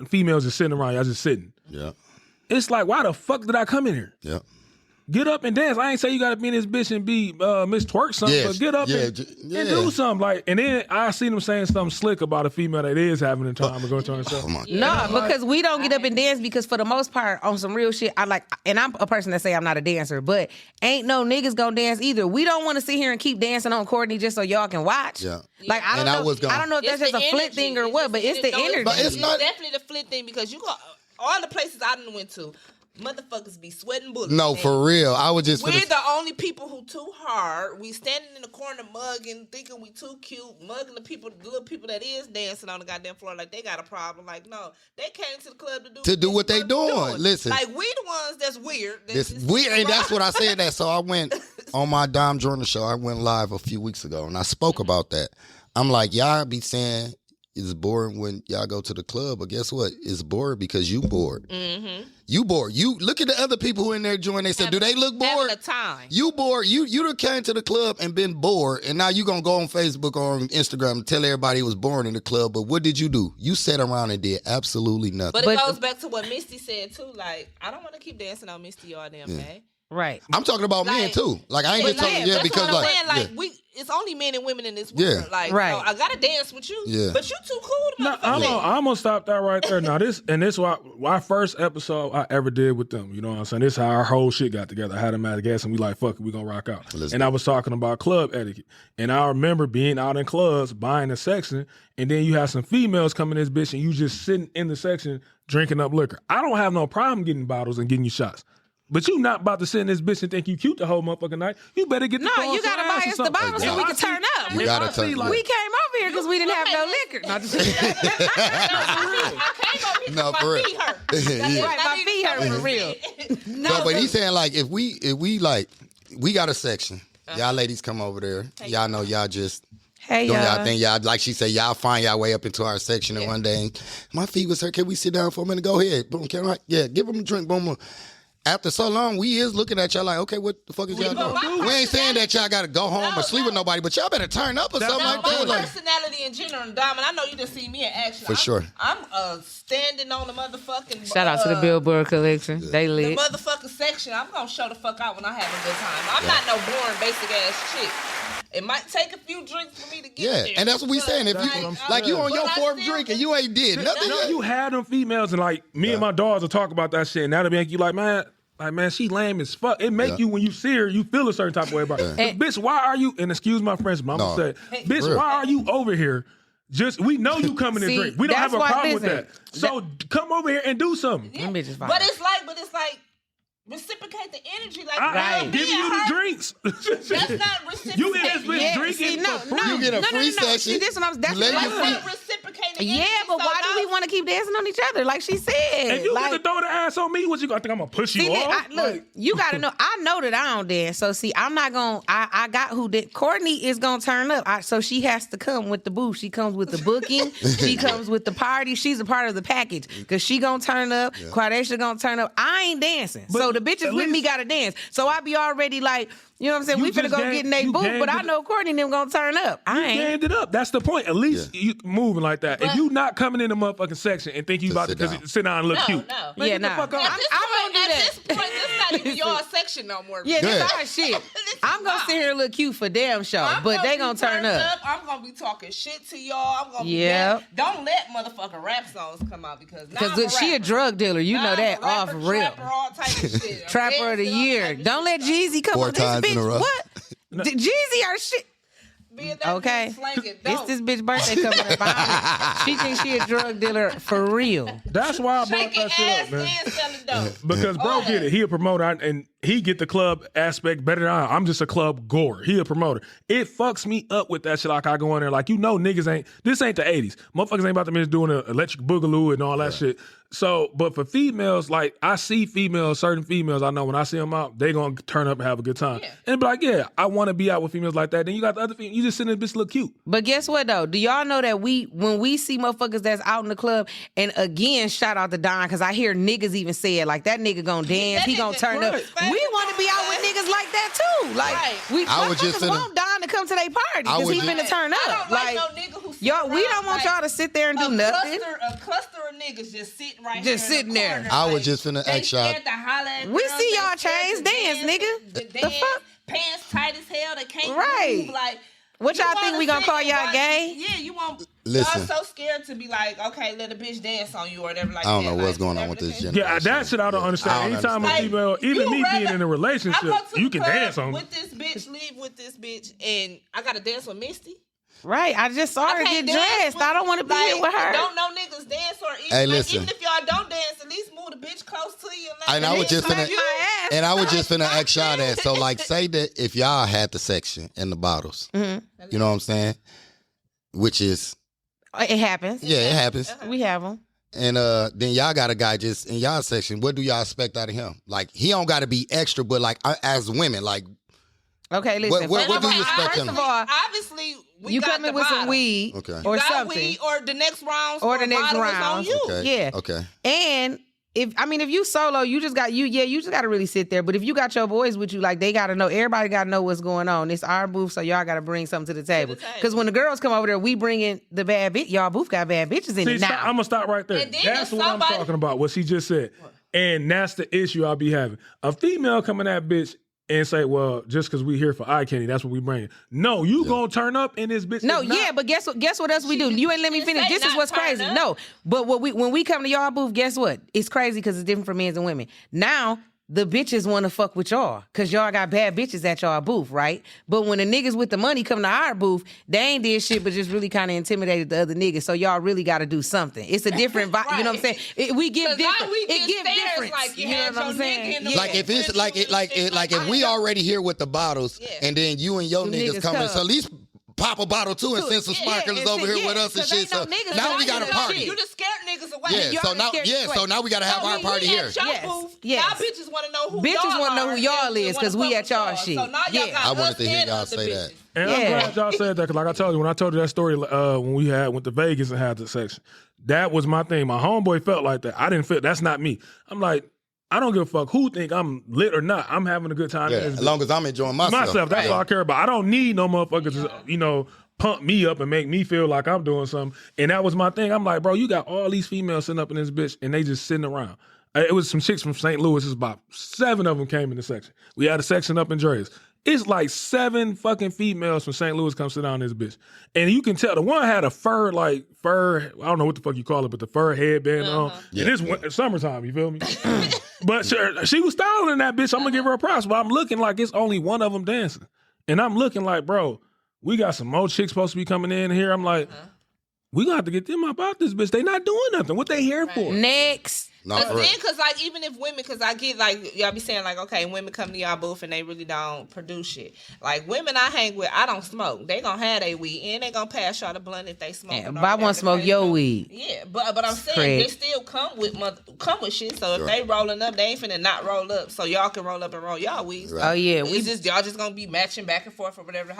females just sitting around, y'all just sitting. Yeah. It's like, why the fuck did I come in here? Yeah. Get up and dance. I ain't say you got to be in this bitch and be Miss Twerk something, but get up and do something. Like, and then I seen them saying something slick about a female that is having a time to go to herself. No, because we don't get up and dance because for the most part, on some real shit, I like, and I'm a person that say I'm not a dancer, but ain't no niggas gonna dance either. We don't want to sit here and keep dancing on Courtney just so y'all can watch. Yeah. Like I don't know if that's just a flit thing or what, but it's the energy. But it's not definitely the flit thing because you go all the places I done went to. Motherfuckers be sweating bullets. No, for real. I was just. We're the only people who too hard. We standing in the corner mugging, thinking we too cute, mugging the little people that is dancing on the goddamn floor like they got a problem. Like no, they came to the club to do what they doing. Listen, like we the ones that's weird. And that's what I said. That so I went on my Dom Jordan show. I went live a few weeks ago and I spoke about that. I'm like, y'all be saying it's boring when y'all go to the club, but guess what? It's boring because you bored. Mm-hmm. You bored. You look at the other people who in there join. They said, do they look bored? Having a time. You bored. You done came to the club and been bored, and now you gonna go on Facebook or on Instagram and tell everybody it was boring in the club. But what did you do? You sat around and did absolutely nothing. But it goes back to what Misty said too. Like I don't want to keep dancing on Misty all damn day. Right. I'm talking about men too. Like I ain't just talking because what I'm saying. It's only men and women in this world. Yeah. Like right. So I gotta dance with you. But you too cool to no, I'm gonna stop that right there. Now this why our first episode I ever did with them. You know what I'm saying? This is how our whole shit got together. I had them at a gas and we like, fuck it, we gonna rock out. And I was talking about club etiquette. And I remember being out in clubs, buying a section, and then you have some females coming in this bitch and you just sitting in the section drinking up liquor. I don't have no problem getting bottles and getting you shots. But you not about to sit in this bitch and think you cute the whole motherfucking night. You better get the you gotta buy us the bottle so we can turn up. You gotta turn up. We came over here because we didn't have no liquor. Not just I came over here because my feet hurt. Right, my feet hurt for real. No, but he's saying like if we like we got a section. Y'all ladies come over there. Y'all know y'all just hey doing y'all. y'all thing. Y'all like she said, y'all find y'all way up into our section and one day my feet was hurt. Can we sit down for a minute? Go ahead. Boom, can I? Yeah, give them a drink. Boom. After so long, we is looking at y'all like, okay, what the fuck is y'all doing? We ain't saying that y'all got to go home or sleep with nobody, but y'all better turn up or something like that. My personality in general, and Diamond, I know you done see me in action. For sure. I'm standing on the motherfucking... Shout out to the Billboard collection. Yeah. They lit. The motherfucking section. I'm going to show the fuck out when I have a good time. I'm not no boring, basic-ass chick. It might take a few drinks for me to get there. And that's what we saying. If you like you on your fourth drink and you ain't did nothing. You had them females and like me and my dogs will talk about that shit, and that'll make you like, man, she lame as fuck. It make you, when you see her, you feel a certain type of way about her. Bitch, why are you, and excuse my French, but I'm going to say, bitch, why are you over here? We know you coming to drink. We don't have a problem with that. So come over here and do something. Yeah. But it's like, reciprocate the energy. Like I'm giving you the drinks. That's not reciprocating. You in this bitch drinking for free. You get a free session. See, this one, that's not reciprocating. Yeah, but why do we want to keep dancing on each other? Like she said. If you get to throw the ass on me, what you gonna think I'm gonna push you off? Look, you gotta know. I know that I don't dance. So see, I'm not gonna. I got who did. Courtney is gonna turn up. So she has to come with the booth. She comes with the booking. She comes with the party. She's a part of the package because she gonna turn up. Yeah. Quardasha gonna turn up. I ain't dancing. But so the bitches with me gotta dance. So I be already like, you know what I'm saying? We finna go get in they booth, but I know Courtney and them gonna turn up. I ain't gamed it up. That's the point. At least you moving like that. But if you not coming in the motherfucking section and think you about to sit down and look cute. No. Yeah, no. I'm gonna do that. At this point, it's not even your section no more. Yeah, that's our shit. I'm gonna sit here and look cute for damn sure, but they gonna turn up. I'm gonna be talking shit to y'all. I'm gonna be don't let motherfucking rap songs come out because she a drug dealer. You know that off real. Trapper, all type of shit. Trapper of the year. Don't let Jeezy come on this bitch. What? Jeezy our shit. being that Okay. bitch slanging It's dope. this bitch birthday coming up. She thinks she a drug dealer for real. That's why I brought Shaking that shit ass up, man. and selling dope. Because bro get it. He a promoter and he get the club aspect better than I. I'm just a club goer. He a promoter. It fucks me up with that shit. Like I go in there like, niggas ain't, this ain't the 80s. Motherfuckers ain't about to be doing an electric boogaloo and all that shit. So, but for females, like I see females, certain females, I know when I see them out, they gonna turn up and have a good time. Yeah. And be like, yeah, I want to be out with females like that. Then you got the other females, you just sitting there, bitch look cute. But guess what though? Do y'all know that when we see motherfuckers that's out in the club, and again, shout out to Don, because I hear niggas even say it, like that nigga gonna dance, he gonna turn up. We want to be out with niggas like that too. Like we motherfuckers want Don to come to their party because he finna turn up. I don't like no nigga who y'all, we don't want y'all to sit there and do nothing. A cluster of niggas just sitting right just here sitting there. Corner, I was just finna ask y'all. We see y'all chains dance, nigga. The fuck? Pants tight as hell. They can't move. Like, what y'all think we gonna call y'all gay? Yeah, you won't. Listen. Y'all so scared to be like, okay, let a bitch dance on you or whatever. Like, I don't know what's going on with this generation. Yeah, that shit I don't understand. Anytime a female, even me being in a relationship, you can dance on me. With this bitch, leave with this bitch, and I gotta dance with Misty. Right, I just saw her get dressed. I don't want to be here with her. Don't know niggas dance or even, listen. even if y'all don't dance, at least move the bitch close to you. And I was just finna ask y'all that. So like, say that if y'all had the section and the bottles, you know what I'm saying? Which is, it happens. Yeah, it happens. We have them. And then y'all got a guy just in y'all section. What do y'all expect out of him? Like he don't got to be extra, but like as women, like. Okay, listen. What do you expect him? First of all, obviously, you come in with some weed or something, weed or the next rounds or the next round. On you. Okay. Yeah. Okay. And if you solo, you just got to really sit there. But if you got your boys with you, like they got to know. Everybody got to know what's going on. It's our booth, so y'all got to bring something to the table. Because when the girls come over there, we bring in the bad bitch. Y'all booth got bad bitches in it now. I'm gonna stop right there. That's what I'm talking about. What she just said, and that's the issue I'll be having. A female coming at bitch and say, well, just because we here for eye candy, that's what we bring. No, you gonna turn up in this bitch. No, but guess what else we do? You ain't let me finish. This is what's crazy. No, but when we come to y'all booth, guess what? It's crazy because it's different for men and women. Now, the bitches want to fuck with y'all because y'all got bad bitches at y'all booth, right? But when the niggas with the money come to our booth, they ain't did shit but just really kind of intimidated the other niggas. So y'all really got to do something. It's a different vibe. You know what I'm saying? We give different. It gives different. Like you know what I'm saying? Like if it's like if we already here with the bottles, and then you and your niggas coming, so at least pop a bottle too and send some sparklers over here with us and shit. So now we got a party. You just scared niggas away. Yeah, so now we got to have our party here. Y'all bitches want to know who y'all is because we at y'all shit. So now y'all got I wanted to hear y'all say that. And I'm glad y'all said that because like I told you, when I told you that story when we went to Vegas and had the section, that was my thing. My homeboy felt like that. I didn't feel, that's not me. I'm like, I don't give a fuck who think I'm lit or not. I'm having a good time. Yeah, as long as I'm enjoying myself. That's all I care about. I don't need no motherfuckers to, pump me up and make me feel like I'm doing something. And that was my thing. I'm like, bro, you got all these females sitting up in this bitch and they just sitting around. It was some chicks from St. Louis. It's about 7 of them came in the section. We had a section up in Dre's. It's like 7 fucking females from St. Louis come sit down in this bitch. And you can tell the one had a fur, I don't know what the fuck you call it, but the fur headband on. Yeah, and it's summertime, you feel me? But she was styling that bitch. I'm going to give her a props. But I'm looking like it's only one of them dancing. And I'm looking like, bro, we got some more chicks supposed to be coming in here. I'm like, we going to have to get them up out this bitch. They not doing nothing. What they here for? Next. Because like even if women, because I get like y'all be saying like, okay, women come to y'all booth and they really don't produce shit. Like women I hang with, I don't smoke. They gonna have their weed and they gonna pass y'all the blunt if they smoke. Yeah, but I want to smoke your weed. Yeah, but I'm saying they still come with shit. So if they rolling up, they ain't finna not roll up. So y'all can roll up and roll y'all weeds. Right. Oh yeah, y'all just gonna be matching back and forth or whatever.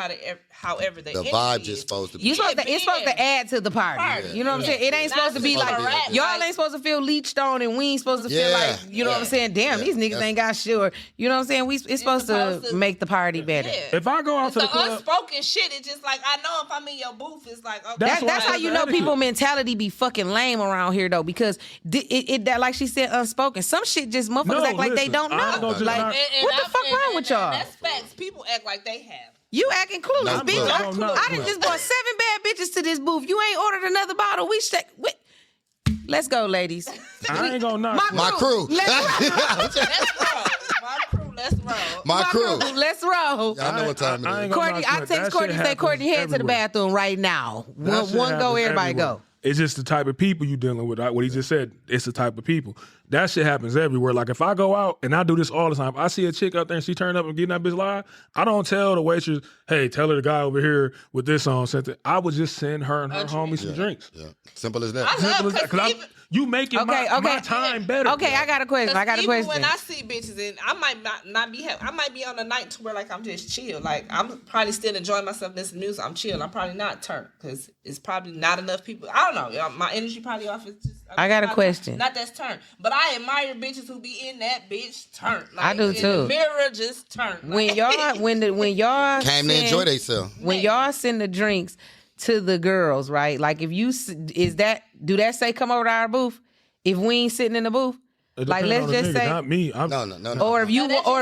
However the vibe just supposed to be. It's supposed to add to the party. Yeah. You know what I'm saying? It ain't supposed to be like y'all ain't supposed to feel leached on and we ain't supposed to feel like, you know what I'm saying? Damn, these niggas ain't got shit. You know what I'm saying? It's supposed to make the party better. Yeah. If I go out to the club, unspoken shit, it's just like I know if I'm in your booth, it's like okay. That's how you know people mentality be fucking lame around here though, because that like she said, unspoken. Some shit just motherfuckers act like they don't know. Like what the fuck wrong with y'all? That's facts. People act like they have. You acting clueless, bitch. I done just bought 7 bad bitches to this booth. You ain't ordered another bottle. Let's go, ladies. I ain't gonna knock my crew. Let's roll. My crew, let's roll. My crew. Let's roll. Y'all know what time I it ain't is. gonna Courtney, knock I you out. text That Courtney, shit say, Courtney, happens head to the everywhere. bathroom right now. That shit One go, happens everybody everywhere. go. It's just the type of people you dealing with. What he just said, it's the type of people. That shit happens everywhere. Like if I go out and I do this all the time, I see a chick out there and she turn up and getting that bitch live, I don't tell the waitress, hey, tell her the guy over here with this on something. I would just send her and her homies some drinks. Yeah. Simple as that. I love because You making my time better. Okay, I got a question. even when I see bitches and I might not be I might be on a night to where like I'm just chill. Like I'm probably still enjoying myself listening to music. I'm chill. I'm probably not turned because it's probably not enough people. I don't know. My energy probably off. It's just I got a question. Not that's turned, but I admire bitches who be in that bitch turned. Like, I do in too. The mirror just turned. When Like, y'all when y'all Came to enjoy themselves. when y'all send the drinks to the girls, right? Like if you do that say come over to our booth? If we ain't sitting in the booth, It like depends let's on the just nigga, say, not me. No. or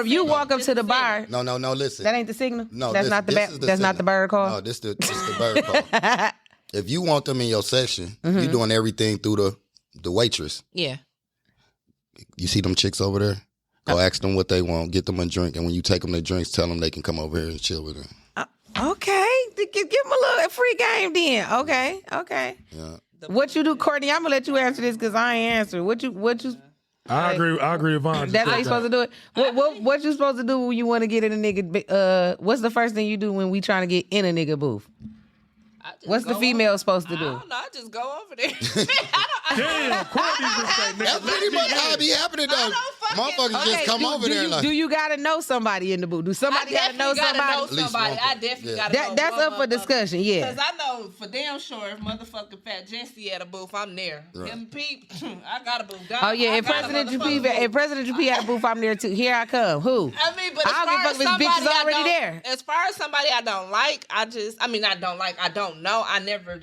if you walk up to the bar, No, listen. that ain't the signal. No, that's this- not the this is the that's not the signal. bird call. No, this the bird call. If you want them in your section, you doing everything through the waitress. yeah. You see them chicks over there? Go ask them what they want, get them a drink, and when you take them their drinks, tell them they can come over here and chill with them. Okay, give them a little free game then. Okay. Yeah. What you do, Courtney? I'm gonna let you answer this because I ain't answering. What you? I agree with Vaughn. That's how you supposed to do it. What you supposed to do when you want to get in a nigga? What's the first thing you do when we trying to get in a nigga booth? What's the female supposed to do? I don't know. I just go over there. Damn, Courtney just say, nigga, That's let pretty me much in. how it be happening though. Motherfuckers just come over there and like. Do you gotta know somebody in the booth? Do somebody gotta know somebody? At least somebody. one I person. definitely Yeah. gotta know. That's up for discussion. Yeah. Because I know for damn sure if motherfucking Fat Jesse at a booth, I'm there. Right. Him Peep, I got a booth. Oh yeah, if President Japi had a booth, I'm there too. Here I come. Who? I mean, but as I don't far give a fuck as if this somebody bitch is I already don't, there. as far as somebody I don't like, I don't know. I never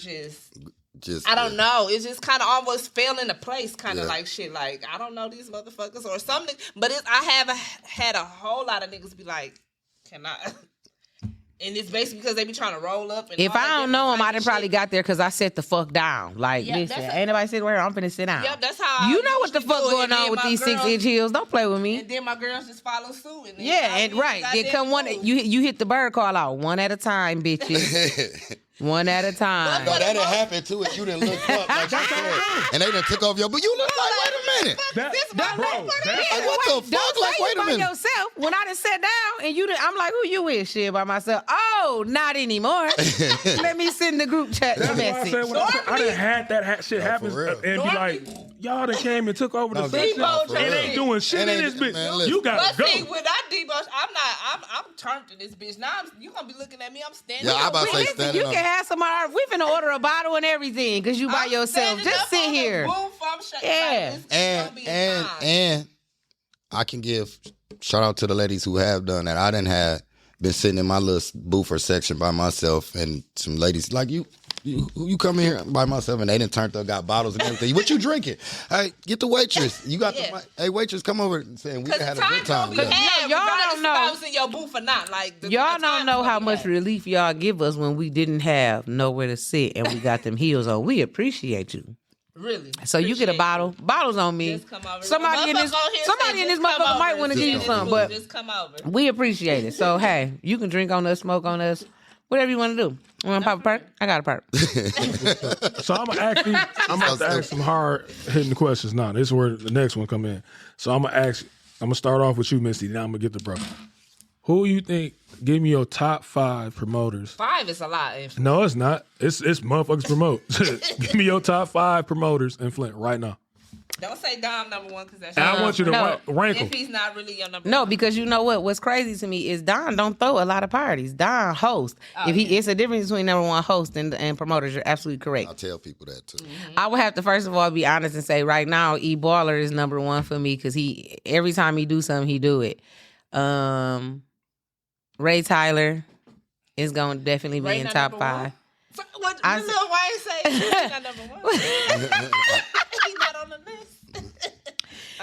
I don't know. It's just kind of almost fell into place, kind of like shit. Like I don't know these motherfuckers or something. But I have had a whole lot of niggas be like, "Can I?" And it's basically because they be trying to roll up. And If all that I don't different know him, type I of done probably shit. got there because I sat the fuck down. Like, Yeah, listen, that's ain't nobody sitting where I'm finna sit down. Yep, that's how I You know what the usually fuck do it. going And on then with my these girls- 6-inch heels? Don't play with me. And then my girls just follow suit. And then Yeah, and right. Then come one. You hit the bird call out one at a time, bitches. One at a time. No, that done happened too. If you didn't look up like you said, and they done took off your. But you look like, wait a minute. Like, What the fuck? Like, wait a by minute. yourself. When I done sat down and I'm like, who you with? Shit, by myself. Oh, not anymore. Let me send the group chat the That's why I message. said when I done had that shit happen for real. and be like, y'all done came and took over the No, section Debo and just- ain't doing shit And in ain't- this bitch. man, listen. You gotta But go. see, when I debug, I'm turned to this bitch. Now you gonna be looking at me. I'm standing. Yeah, I about to say Listen, standing you up. can have some. We finna order a bottle and everything because you by I'm yourself. standing Just up sit on the here. booth, I'm shaking Yeah. like, this gonna be fine. And I can give shout out to the ladies who have done that. I done had been sitting in my little booth or section by myself, and some ladies like you come in here by myself, and they done turned up, got bottles and everything. What you drinking? Hey, get the waitress. You got Yeah. the hey waitress, come over and saying we Cause had a time good time. gonna be had, Y'all regardless don't know. if I was in your booth or not. Like the Y'all time don't know how gonna be much had. relief y'all give us when we didn't have nowhere to sit and we got them heels on. We appreciate you. Really. So you get a Appreciate bottle. Bottles on me. Just come over. Somebody in this Motherfucker on here somebody said, in this "Just come motherfucker might over." want to Just give you come something, over. but Just come over. we appreciate it. So hey, you can drink on us, smoke on us, whatever you want to do. You want to pop a perk? I got a perk. So I'm gonna ask you. I'm about to ask some hard hitting questions now. This is where the next one come in. So I'm gonna ask. I'm gonna start off with you, Misty. Now I'm gonna get the bro. Who you think? Give me your top 5 promoters. 5 is a lot. No, it's not. It's motherfuckers promote. Give me your top 5 promoters in Flint right now. Don't say Dom number 1 because that's. And I want you to No. rank them. If he's not really your number. No, 1. because you know what? What's crazy to me is Don don't throw a lot of parties. Don hosts. It's a difference between number 1 host and promoters. You're absolutely correct. I tell people that too. I would have to first of all be honest and say right now E Baller is number 1 for me because every time he do something he do it. Ray Tyler is gonna definitely be Ray in not top number 5. What? I The little Wayne say he's not number 1. He's not on the list.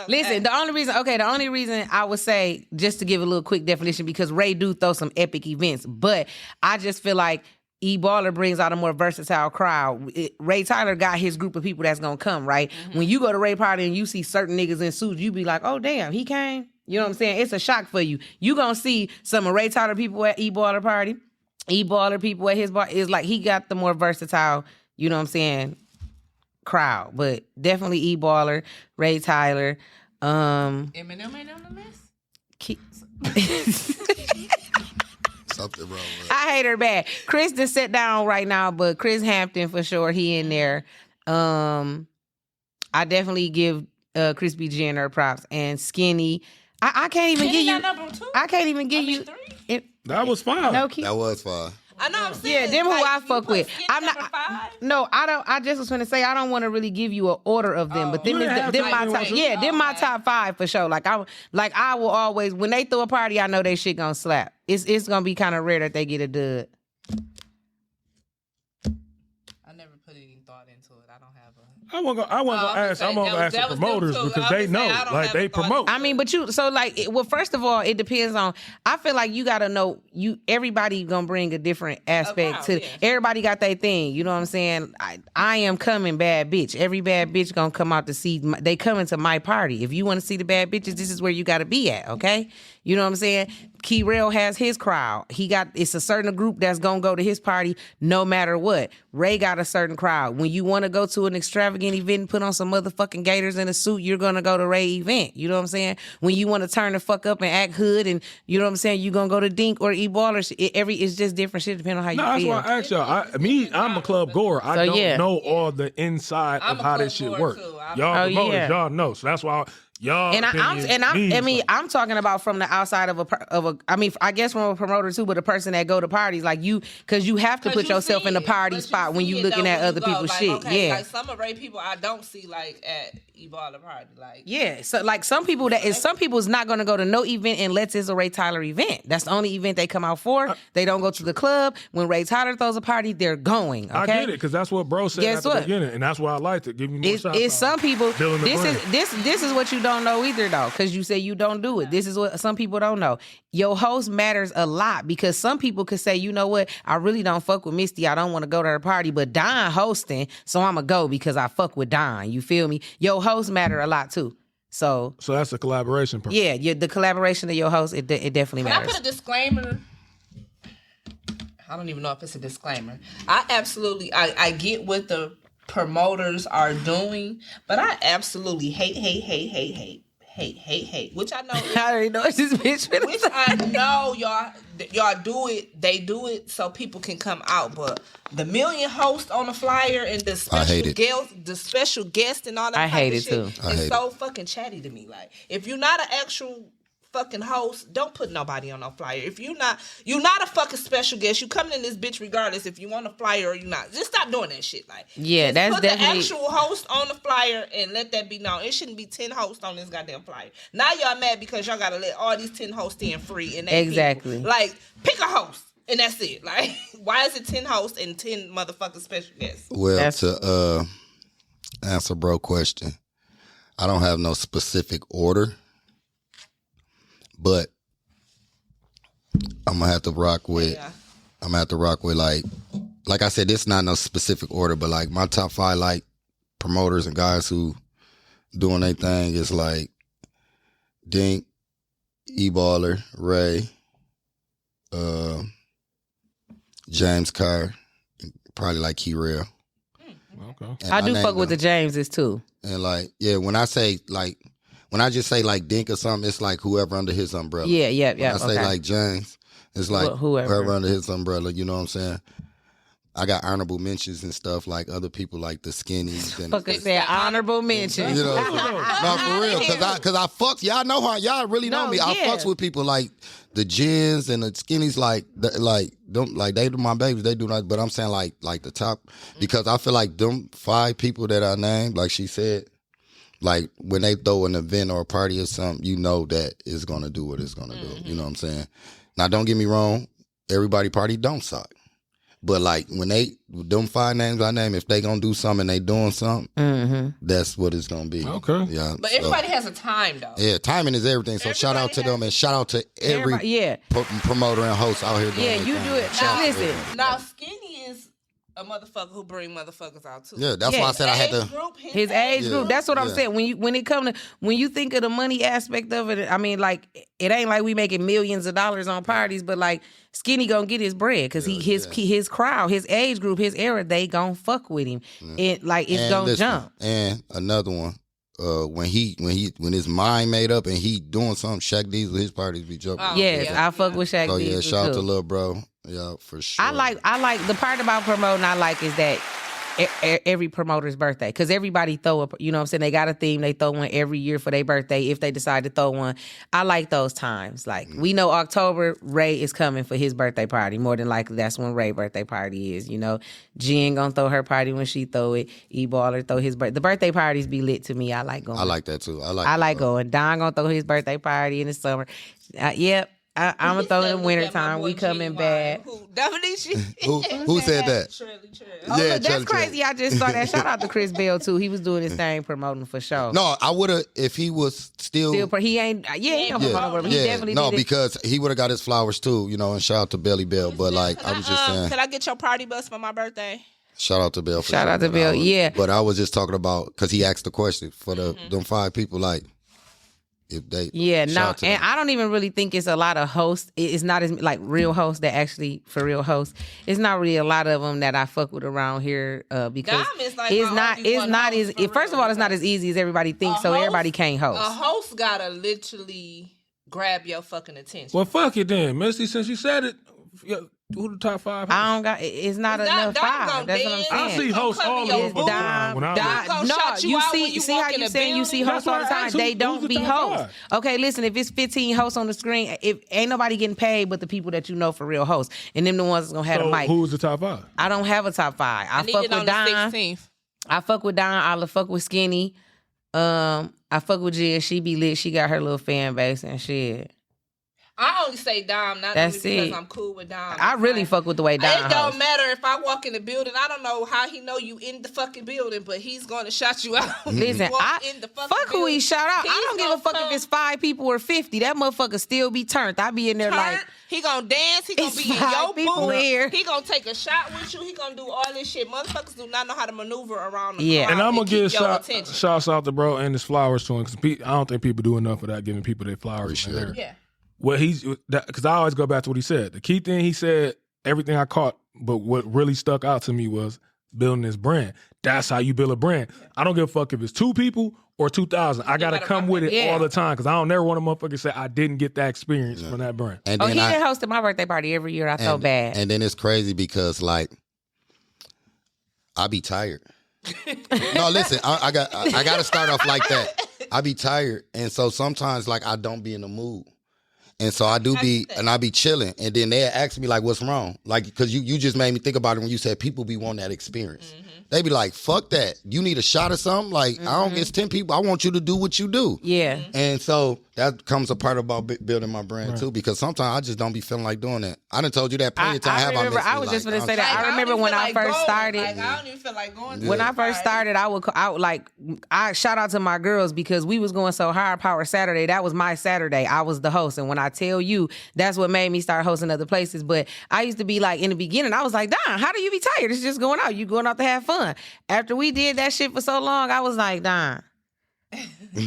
Listen, the only reason I would say, just to give a little quick definition, because Ray do throw some epic events, but I just feel like E Baller brings out a more versatile crowd. Ray Tyler got his group of people that's gonna come, right? When you go to Ray party and you see certain niggas in suits, you be like, oh damn, he came. You know what I'm saying? It's a shock for you. You gonna see some of Ray Tyler people at E-Baller party, E-Baller people at his bar. It's like he got the more versatile, you know what I'm saying, crowd. But definitely E-Baller, Ray Tyler. Eminem ain't on the list? Something wrong with it. I hate her bad. Chris just sit down right now, but Chris Hampton for sure, he in there. I definitely give Crispy Jenner props and Skinny. I can't even give you. Number 2? I can't even give you. That was fine. No key. That was fine. I know I'm saying. Yeah, them who like, I you fuck put with. Skinny I'm not. number 5? No, I don't. I just was gonna say I don't want to really give you an order of them, but them You is didn't have them to my give me top. one. Yeah, them my top 5 for sure. Like I will always when they throw a party, I know they shit gonna slap. It's gonna be kind of rare that they get a dud. I never put any thought into it. I don't have a. I wasn't gonna ask. I'm gonna ask the that was them promoters too. because I was they just know, saying, I don't like have they a thought. promote. I mean, but you so like well, first of all, it depends on. I feel like you gotta know everybody gonna bring a different aspect to. yeah. Everybody got their thing. You know what I'm saying? I am coming bad bitch. Every bad bitch gonna come out to see. They coming to my party. If you want to see the bad bitches, this is where you gotta be at. Okay, you know what I'm saying? Key Rail has his crowd. It's a certain group that's gonna go to his party no matter what. Ray got a certain crowd. When you want to go to an extravagant event and put on some motherfucking gators in a suit, you're gonna go to Ray event. You know what I'm saying? When you want to turn the fuck up and act hood and you know what I'm saying, you gonna go to Dink or E-Baller. It's just different shit depending on how you That's feel. why I asked y'all. I'm a club goer. I don't know all the inside I'm of a how club this shit goer, works. too. Y'all Oh, promoters, yeah. y'all know. So that's why y'all. I'm talking about from the outside of a. I mean, I guess from a promoter too, but a person that go to parties like you, because you have to put yourself in the party spot when you looking at other people's shit. Okay, Yeah, like some of Ray people I don't see like at E-Baller party. Like yeah. So like some people is not going to go to no event unless it's a Ray Tyler event. That's the only event they come out for. They don't go to the club when Ray Tyler throws a party. They're going. Okay? I get it because that's what bro said Guess at the what? beginning, and that's why I liked it. Give me more shots. It's some people. Building the brand. This is what you don't know either though, because you say you don't do it. This is what some people don't know. Your host matters a lot because some people could say, you know what, I really don't fuck with Misty. I don't want to go to her party, but Don hosting, so I'ma go because I fuck with Don. You feel me? Your host matter a lot too. So that's a collaboration. Yeah, the collaboration of your host, it definitely Can I matters. put a disclaimer? I don't even know if it's a disclaimer. I get what the promoters are doing, but I absolutely hate, which I know. I already know it's this bitch. Which I know y'all do it. They do it so people can come out. But the million hosts on the flyer and the special guest and all that. I hate of it shit, too. It's so fucking chatty to me. Like if you're not an actual fucking host, don't put nobody on no flyer. If you're not a fucking special guest. You coming in this bitch regardless if you want a flyer or you not. Just stop doing that shit. Like yeah, that's put definitely the actual host on the flyer and let that be known. It shouldn't be 10 hosts on this goddamn flyer. Now y'all mad because y'all gotta let all these 10 hosts in free and they exactly people. Like pick a host and that's it. Like why is it 10 hosts and 10 motherfucking special guests? Well, to answer bro question, I don't have no specific order. But I'm gonna have to rock with. Yeah. I'm gonna have to rock with like I said. This is not no specific order, but like my top 5 like promoters and guys who doing their thing is like Dink, E-Baller, Ray, James Carr, probably like Key Rail. Okay. I do fuck with the Jameses too. And like when I say like. When I just say like Dink or something, it's like whoever under his umbrella. Yeah. When I say like James, it's like whoever under his umbrella. You know what I'm saying? I got honorable mentions and stuff like other people like the Skinnies. And fucking say honorable mention. you know, no, for real, because I fuck y'all know how y'all really know me. I fucks with people like the Gins and the Skinnies, like they do my babies. They do not, but I'm saying like the top because I feel like them 5 people that I named, like she said. Like, when they throw an event or a party or something, you know that it's going to do what it's going to do. You know what I'm saying? Now, don't get me wrong. Everybody party don't suck. But, like, when them 5 names I name, if they going to do something and they doing something, that's what it's going to be. Okay. Yeah. But everybody has a time, though. Yeah, timing is everything. So, shout out to them and shout out to every promoter and host out here doing Yeah, you do it. Now, listen. Now, Skinny is a motherfucker who bring motherfuckers out too. Yeah, that's why I said I had to. His age group. That's what I'm saying. When you think of the money aspect of it, I mean, like it ain't like we making millions of dollars on parties, but like Skinny gonna get his bread because his crowd, his age group, his era, they gonna fuck with him. It's gonna jump. And another one. When his mind made up and he doing something, Shaq D's with his parties be jumping. I fuck with Shaq So D's. shout out to little bro. Yeah, for sure. I like the part about promoting. I like is that every promoter's birthday because everybody throw up. You know what I'm saying? They got a theme. They throw one every year for their birthday if they decide to throw one. I like those times. Like we know October, Ray is coming for his birthday party. More than likely, that's when Ray's birthday party is. You know, Jen gonna throw her party when she throw it. E-baller throw his birthday. The birthday parties be lit to me. I like going. I like that too. I like going. Don gonna throw his birthday party in the summer. Yep. I'm gonna throw it in wintertime. We coming bad. Domanyce. Who said that? Oh, yeah, look, that's crazy. I just saw that. Shout out to Chris Bell too. He was doing his thing promoting for sure. No, I would have if he was still he ain't. He don't promote, but he definitely no, did because he would have got his flowers too, you know. And shout out to Belly Bell, but like I was just saying, can I get your party bus for my birthday? Shout out to Bell. Shout out to Bell. Yeah, but I was just talking about because he asked the question for them 5 people, like. If they and I don't even really think it's a lot of hosts. It's not as like real hosts that actually for real hosts. It's not really a lot of them that I fuck with around here because it's not as first of all it's not as easy as everybody thinks. So everybody can't host. A host gotta literally grab your fucking attention. Well, fuck it then, Misty. Since you said it, who the top 5? I don't got. It's not enough 5. That's what I'm saying. I see hosts all over. You see how you saying you see hosts all the time. They don't be hosts. Okay, listen. If it's 15 hosts on the screen, if ain't nobody getting paid but the people that you know for real hosts, and them the ones that's gonna have a mic. Who's the top 5? I don't have a top 5. I fuck with Don. I fuck with Don. I fuck with Skinny. I fuck with Jill. She be lit. She got her little fan base and shit. I only say Dom, not only because I'm cool with Dom. I really fuck with the way Dom It don't matter if I walk in the building. I don't know how he know you in the fucking building, but he's going to shout you out. Listen, fuck who he shout out. I don't give a fuck if it's 5 people or 50. That motherfucker still be turned. I be in there like... He gonna dance. He gonna be in your people here. He gonna take a shot with you. He gonna do all this shit. Motherfuckers do not know how to maneuver around the crowd. And I'm gonna give shouts out to bro and his flowers to him because I don't think people do enough of that, giving people their flowers. Yeah. Well, because I always go back to what he said. The key thing he said, everything I caught, but what really stuck out to me was building this brand. That's how you build a brand. I don't give a fuck if it's 2 people or 2,000. I gotta come with it all the time because I don't never want a motherfucker say I didn't get that experience from that brand. And he been hosting my birthday party every year. I felt bad. And then it's crazy because like I be tired. No, listen, I gotta start off like that. I be tired, and so sometimes like I don't be in the mood. And so I be chilling, and then they ask me like, "What's wrong?" Like, because you just made me think about it when you said people be wanting that experience. Mm-hmm. They be like, "Fuck that! You need a shot or something?" Like, I don't get 10 people. I want you to do what you do. Yeah. And so that comes a part about building my brand too, because sometimes I just don't be feeling like doing that. I done told you that plenty of times. I was just gonna say that. I remember when I first started. I don't even feel like going. When I first started, I shout out to my girls because we was going so hard. Power Saturday, that was my Saturday. I was the host, and when I tell you, that's what made me start hosting other places. But I used to be like in the beginning, I was like, Don, how do you be tired? It's just going out. You going out to have fun. After we did that shit for so long, I was like, Don,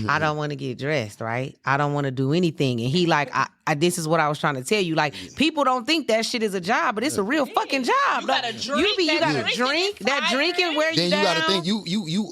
I don't want to get dressed, right? I don't want to do anything. And he like, this is what I was trying to tell you. Like, people don't think that shit is a job, but it's a real fucking job. You gotta drink. You gotta drink. That drinking wear you down. Then you gotta think,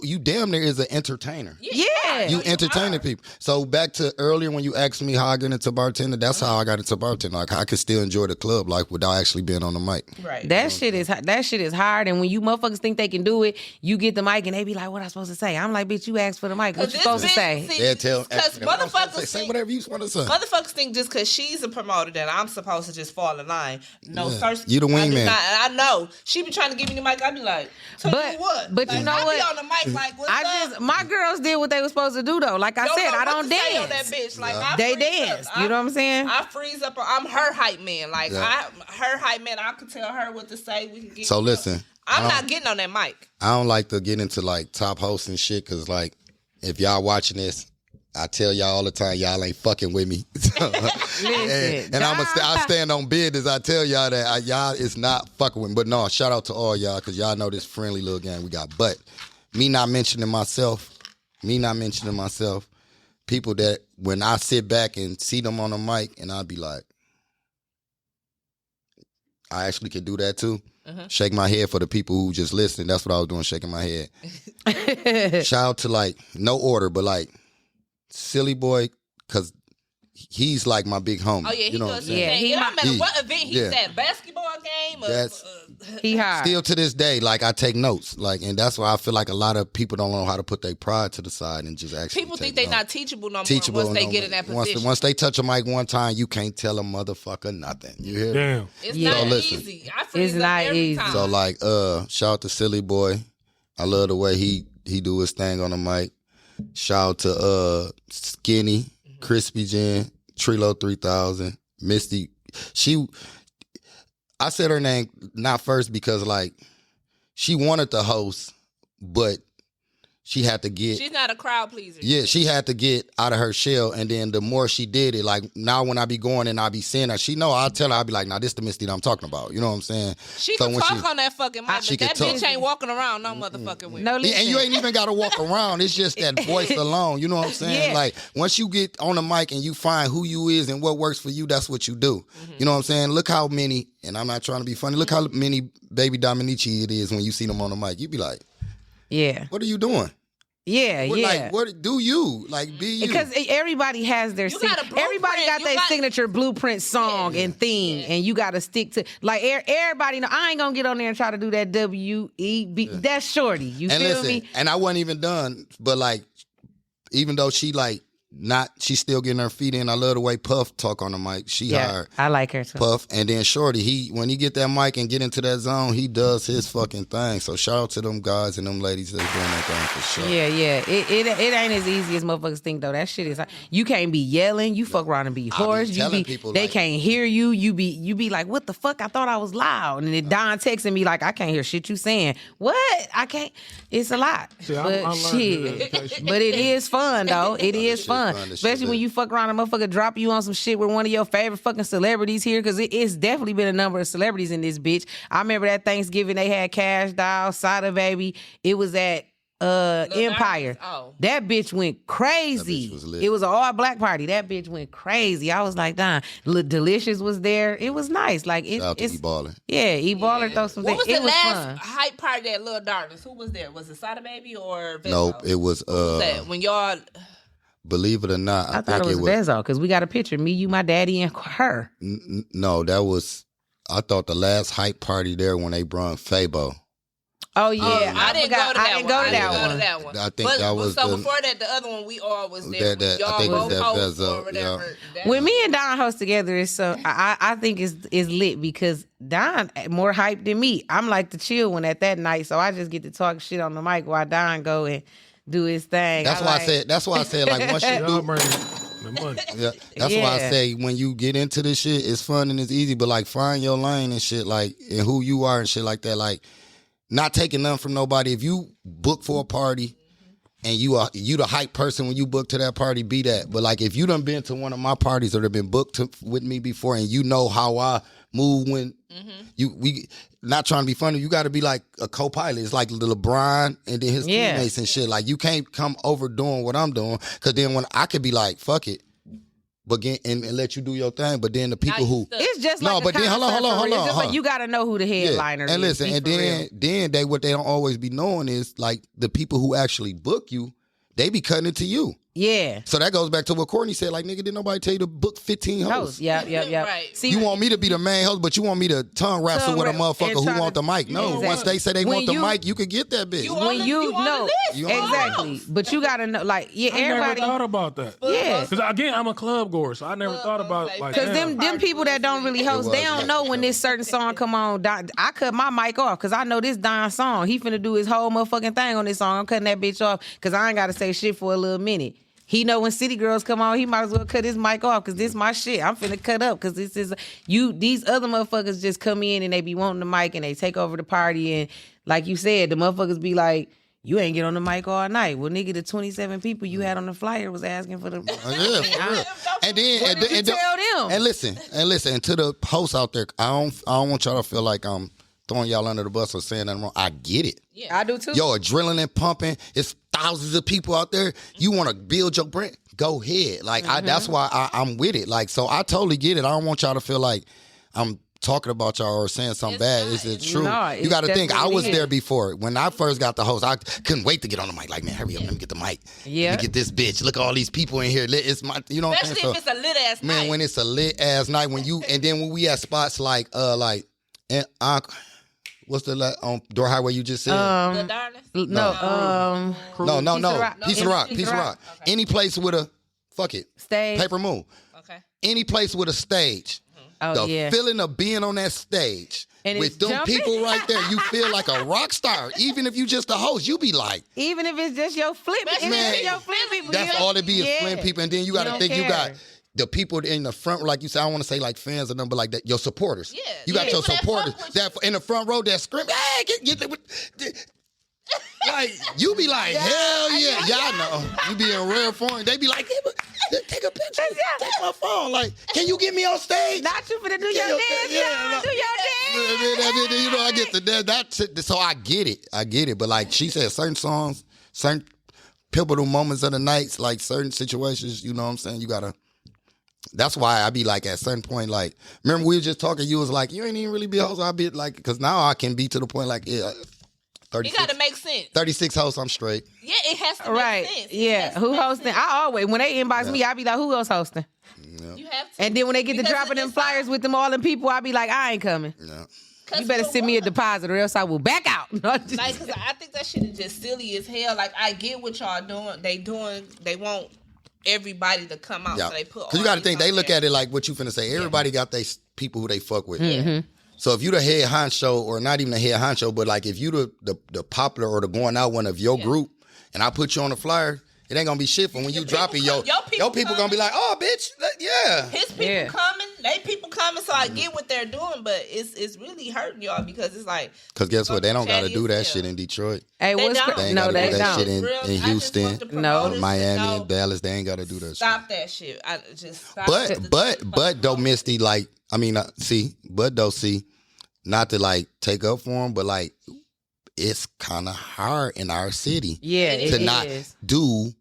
you damn near is an entertainer. Yeah. You entertaining people. So back to earlier when you asked me how I got into bartending, that's how I got into bartending. Like, I could still enjoy the club, like, without actually being on the mic. Right. That shit is hard. And when you motherfuckers think they can do it, you get the mic and they be like, what I supposed to say? I'm like, bitch, you asked for the mic. What you supposed to say? They'll tell. Because motherfuckers say whatever you want to say. Motherfuckers think just because she's a promoter that I'm supposed to just fall in line. No, first you the wingman. I know she be trying to give me the mic. I be like, so but you what? But like, you know I what? Be on the mic like, what's up? My girls did what they were supposed to do though. Like I said, I don't dance. On that bitch. Like, they dance. You know what I'm saying? I freeze up. I'm her hype man. Like her hype man. I can tell her what to say. We can get. So listen, I'm not getting on that mic. I don't like to get into like top hosts and shit because like if y'all watching this. I tell y'all all the time, y'all ain't fucking with me. Listen, and I stand on business. I tell y'all that y'all is not fucking with me. But no, shout out to all y'all because y'all know this friendly little game we got. But me not mentioning myself, people that when I sit back and see them on the mic and I'll be like, I actually can do that too. Shake my head for the people who just listening. That's what I was doing, shaking my head. Shout out to like, no order, but like Silly Boy, because he's like my big homie. Oh, yeah, you know what I'm saying? Yeah, it don't matter what event he's at, basketball game or... he hard. Still to this day, like I take notes. Like, and that's why I feel like a lot of people don't know how to put their pride to the side and just actually People think they're not teachable no teachable more once they get in that position. Once they touch a mic one time, you can't tell a motherfucker nothing. You hear me? Damn. It's not listen. easy. I freeze It's up not every easy. time. So like, shout out to Silly Boy. I love the way he do his thing on the mic. Shout out to Skinny, Crispy Jen, Trilo 3000, Misty. I said her name not first because like she wanted to host, but she had to get. She's not a crowd pleaser. Yeah, she had to get out of her shell, and then the more she did it, like now when I be going and I be seeing her, she know I'll tell her, I'll be like, nah, this the Misty that I'm talking about. You know what I'm saying? She So can when talk on that fucking mic, she but that can bitch talk. ain't walking around no motherfucking way. No, Yeah, listen. and you ain't even got to walk around. It's just that voice alone. You know what I'm saying? Yeah. Like, once you get on the mic and you find who you is and what works for you, that's what you do. You know what I'm saying? Look how many, and I'm not trying to be funny, look how many baby Domanyce it is when you see them on the mic. You be like, Yeah. what are you doing? Yeah, What, yeah. Like, what do you? Like, be you. Because everybody has their You got a blueprint. everybody got You their got- signature blueprint song and theme, and you got to stick to like everybody. Know I ain't gonna get on there and try to do that WEB. That's Shorty. You And feel listen, me? and I wasn't even done, but like, even though she like, she's still getting her feet in. I love the way Puff talk on the mic. She hired I like her too. Puff, and then Shorty, when he get that mic and get into that zone, he does his fucking thing. So shout out to them guys and them ladies that's doing that thing for sure. Yeah. It ain't as easy as motherfuckers think though. That shit is you can't be yelling. You fuck around and be hoarse. telling people, they like- can't hear you. You be like, what the fuck? I thought I was loud. And then Don texting me like, I can't hear shit you saying. What? I can't. It's a lot. See, but I learned shit. that. But it is fun though. It is fun. fun, this Especially shit when is. you fuck around and motherfucker drop you on some shit with one of your favorite fucking celebrities here. Cause it's definitely been a number of celebrities in this bitch. I remember that Thanksgiving they had Cash Doll, Sada Baby. It was at Empire. Diamonds. Oh. That bitch went crazy. That bitch was lit. It was an all black party. That bitch went crazy. I was like, damn. Delicious was there. It was nice. Like Shout out to it's E-Baller. yeah. E-Baller throw some. What was it the was last fun. hype party at Little Darkness? Who was there? Was it Sada Baby or Vezo? Nope, it was Who was that? When y'all... believe it or not, I thought it was Bezo because we got a picture. Me, you, my daddy, and her. No, that was. I thought the last hype party there when they brought Fabo. Oh yeah, I didn't go to that one. I didn't go to that one. I think that was so the- before that, the other one we all was there. That- Y'all I think it was both that hosts Vezo, or whatever. That- When me and Don host together, it's so I think it's lit because Don more hype than me. I'm like the chill one at that night, so I just get to talk shit on the mic while Don go and do his thing. That's why I said. That's why I said like once you Y'all do. bring the money. Yeah, that's why I Yeah. say when you get into this shit, it's fun and it's easy. But like find your lane and shit, like and who you are and shit like that. Like not taking nothing from nobody. If you book for a party and you the hype person when you book to that party, be that. But like if you done been to one of my parties or have been booked with me before and you know how I move when we not trying to be funny, you got to be like a co-pilot. It's like the LeBron and then his teammates and shit. Like you can't come overdoing what I'm doing because then when I could be like fuck it, but and let you do your thing. But then the people who it's just No, like but a then hold on, concert for real. It's just hold on. like you got to know who the headliner is. And listen, Be and for real. then they what they don't always be knowing is like the people who actually book you, they be cutting it to you. Yeah. So that goes back to what Courtney said. Like, nigga, didn't nobody tell you to book 15 hosts? Host. Yep. Right. See, You want me to be the main host, but you want me to tongue wrestle Tongue with a wrestle motherfucker and who try want to- the mic. No, Exactly. once they say they When want the you- mic, you could get that bitch. You when on you the know list. You on the exactly, list. but you got to know, like, yeah, I never everybody. thought about that. Yeah. Because again, I'm a club goer, so I never thought about like Because damn. them people that don't really host, was, they don't yeah. know when this certain song come on. I cut my mic off because I know this Don song. He finna do his whole motherfucking thing on this song. I'm cutting that bitch off because I ain't got to say shit for a little minute. He know when City Girls come on, he might as well cut his mic off because this my shit. I'm finna cut up because this is you. These other motherfuckers just come in and they be wanting the mic and they take over the party and like you said, the motherfuckers be like, You ain't get on the mic all night. Well, nigga, the 27 people you had on the flyer was asking for the. Yeah, for real. And then, tell them? And listen, to the hosts out there, I don't want y'all to feel like I'm throwing y'all under the bus or saying nothing wrong. I get it. Yeah, I do too. Yo, adrenaline pumping. It's thousands of people out there. You want to build your brand? Go ahead. Like that's why I'm with it. Like, so I totally get it. I don't want y'all to feel like I'm talking about y'all or saying something bad. Is it true? No, you got to think. I was is. there before. When I first got the host, I couldn't wait to get on the mic. Like, man, hurry up, let me get the mic. Yeah. Let me get this bitch. Look at all these people in here. It's my, you know what I'm saying? Especially if it's a lit ass night. Man, when it's a lit ass night, and then when we at spots like what's the on Door Highway you just said? The Darkness? No. Piece of Rock. Okay. Any place with a Stage. Paper Moon. Okay. Any place with a stage. Oh, the yeah. feeling of being on that stage And with it's them jumping. people right there, you feel like a rock star. Even if you just a host, you be like, Even if it's just your flip, people. that's all it be is flip people. And then you got to don't think you care. got the people in the front, like you said, I don't want to say like fans or nothing, but like that, your supporters. Yeah. You got your People that supporters fuck with that in the front row that scream, hey, like, you be like, hell yeah. Y'all know. You be in rare form. They be like, take a picture. Take my phone. Like, can you get me on stage? Not you finna do your dance, y'all. Do your dance. You know, I get the so I get it. But like she said, certain songs, certain pivotal moments of the nights, like certain situations, you know what I'm saying? You gotta. That's why I be like at a certain point, like, remember we were just talking, you was like, you ain't even really be a host. I be like, because now I can be to the point like, yeah, 36, You got to make sense. 36 hosts, I'm straight. Yeah, it has to Right. make sense. Yeah. Who hosting? I always, when they inbox me, I be like, who else hosting? You have to. And then when they get to Because dropping them it's flyers with them all them people, I be like, I ain't coming. Yeah. You better send me a deposit or else I will back out. Like, cause I think that shit is just silly as hell. Like, I get what y'all doing. They want everybody to come out. Yeah. So they put. Because you got to think, they look at it like what you finna say. Everybody got they people who they fuck with. Mm-hmm. So if you the head honcho, or not even the head honcho, but like if you the popular or the going out one of your group, and I put you on the flyer, it ain't gonna be shit. For when you drop it, your people gonna be like, oh, bitch, yeah. His people coming, they people coming. So I get what they're doing, but it's really hurting y'all because it's like. Because guess what? They don't gotta do that shit shit in Detroit. Hey, They what's don't. They ain't no, gotta they do that don't. shit in Houston, No. Miami, and Dallas. They ain't gotta do that shit. Stop that shit. I just stop But though, Misty, like, I mean, see, not to like take up for them, but like, it's kind of hard in our city to not do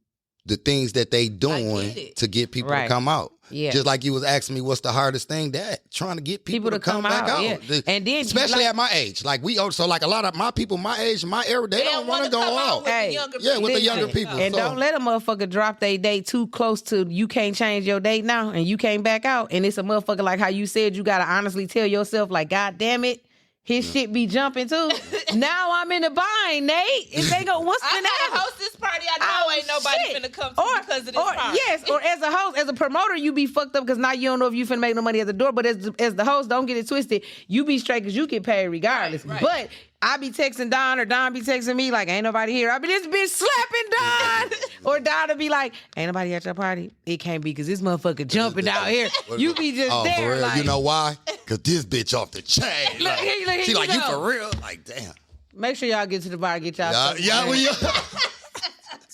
the things that they doing to get people to come out. Yeah. Just like you was asking me, what's the hardest thing? That trying to get people to come back out. Yeah. And then especially at my age, like so like a lot of my people, my age, my era, they don't want to go out. With the younger people. And don't let a motherfucker drop their date too close to you can't change your date now and you can't back out. And it's a motherfucker like how you said, you gotta honestly tell yourself like, God damn it. His shit be jumping too. Now I'm in the bind, Nate. If they go, what's I finna gotta host this party. I know ain't nobody finna come to because of this party. Yes, or as a host, as a promoter, you be fucked up because now you don't know if you finna make no money at the door. But as the host, don't get it twisted. You be straight because you get paid regardless. Right. But I be texting Don or Don be texting me like, ain't nobody here. I be this bitch slapping Don. Or Don will be like, ain't nobody at your party. It can't be because this motherfucker jumping out here. You be just there. For real. Like, you know why? Because this bitch off the chain. Look, She like, you go. for real? Like, damn. Make sure y'all get to the bar and get y'all stuff.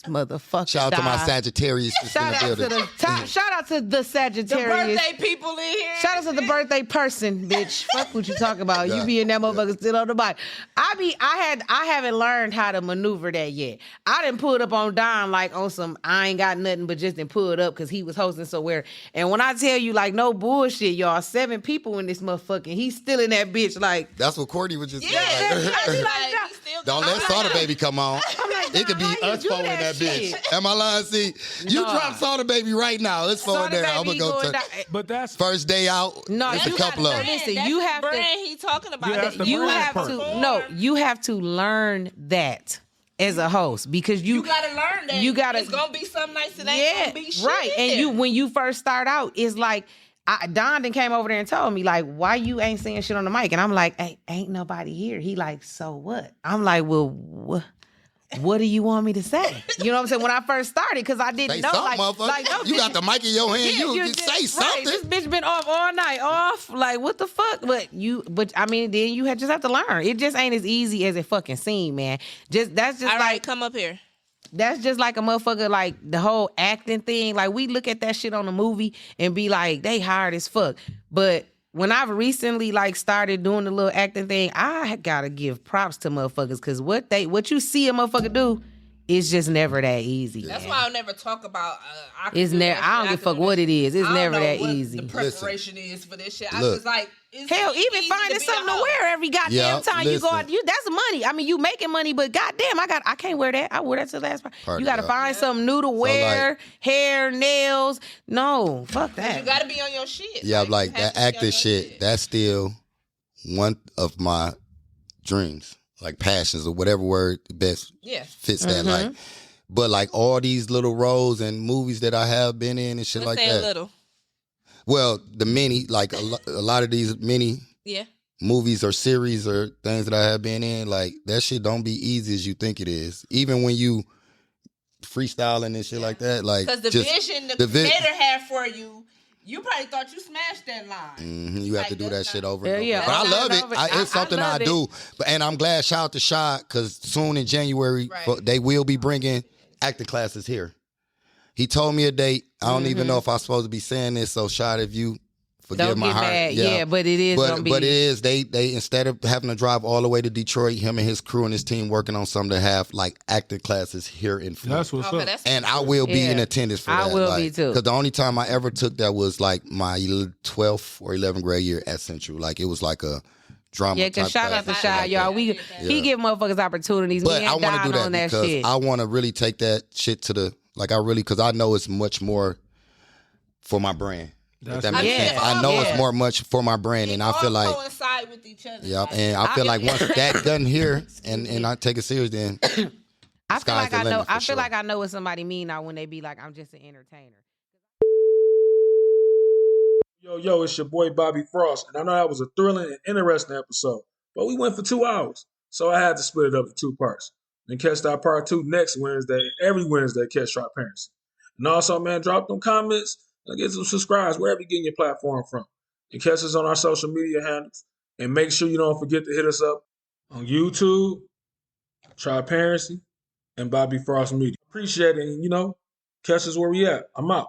Motherfucker. Shout out to my Sagittarius. Shout out to the Sagittarius. The birthday people in here. Shout out to the birthday person, bitch. Fuck what you talking about. You be in that motherfucker still on the bike. I haven't learned how to maneuver that yet. I didn't pull it up on Don like on some I ain't got nothing but just didn't pull it up because he was hosting somewhere. And when I tell you like no bullshit, y'all, 7 people in this motherfucking, he's still in that bitch like. That's what Courtney was just saying. Don't let Soda Baby come on. It could be us four in that bitch. Am I lying? See, you drop Soda Baby right now. Let's four in there. I'm gonna go to. But that's First day out. No, it's a couple of them. Listen, That's you the have to. brand he talking about. You have to learn that as a host because you gotta learn that. You gotta. It's gonna be some nights it ain't gonna be shit. Right. And when you first start out, it's like. Don then came over there and told me, like, why you ain't saying shit on the mic? And I'm like, ain't nobody here. He like, so what? I'm like, well, what do you want me to say? You know what I'm saying? When I first started, because I didn't Say know. something, Like, motherfucker. no, You got the mic in your hand. You just say something. Right, this bitch been off all night, off. Like, what the fuck? But I mean, then you just have to learn. It just ain't as easy as it fucking seemed, man. That's just All like, right, come up here. that's just like a motherfucker, like the whole acting thing. Like, we look at that shit on the movie and be like, they hard as fuck. But when I've recently like started doing the little acting thing, I gotta give props to motherfuckers, because what you see a motherfucker do is just never that easy. That's man. why I'll never talk about. I don't give a fuck what it is. It's never that what easy. The preparation is for this shit. I Look. just like. It's Hell, even easy finding to be something a to hoe. wear every goddamn Yeah, time you go listen. out, that's money. I mean, you making money, but goddamn, I can't wear that. I wear that to the last part. You got to yeah. find something new to wear, hair, nails. No, fuck that. You got to be on your shit. Yeah, like you have that to be on acting your shit, that's still one of my dreams, like passions or whatever word best Yeah. fits that. Like, but like all these little roles and movies that I have been in and shit Let's like say that. a little. Well, the mini, like a lot of these mini Yeah. movies or series or things that I have been in, like that shit don't be easy as you think it is. Even when you freestyling and shit like that, like Because the vision the creator had for you, you probably thought you smashed that line. you have to do that shit over and over. Yeah, But I over love and it. over. It's something I love it. do. And I'm glad, shout out to Shy, because soon in January, Right. they will be bringing acting classes here. He told me a date. I don't even know if I'm supposed to be saying this, so Shy, if you forgive Don't my get heart. mad. Yeah, but it is gonna be. But it is, they instead of having to drive all the way to Detroit, him and his crew and his team working on something to have like acting classes here in Florida. That's what's Okay, up. that's And I will be in attendance for that. I will be too. Because the only time I ever took that was like my 12th or 11th grade year at Central. Like it was like a drama. Yeah, because type shout out to class Shy, like y'all. that. He give motherfuckers opportunities. But Me I and want to Don do on that that because shit. I want to really take that shit to the, like because I know it's much more for my brand. If that makes Yeah. sense. I know Yeah. it's more much for my brand, and I feel like, coincide with each other. yep, Like, and I feel like once that done here, and I take it serious, then I feel sky's like the I know. limit for I feel sure. like I know what somebody mean now when they be like, "I'm just an entertainer." Yo, it's your boy Bobby Frost, and I know that was a thrilling and interesting episode, but we went for 2 hours, so I had to split it up in 2 parts. And catch that part 2 next Wednesday, every Wednesday, catch Transparency. And also, man, drop them comments and get some subscribes wherever you're getting your platform from. And catch us on our social media handles. And make sure you don't forget to hit us up on YouTube, Transparency, and Bobby Frost Media. Appreciate it, and catch us where we at. I'm out.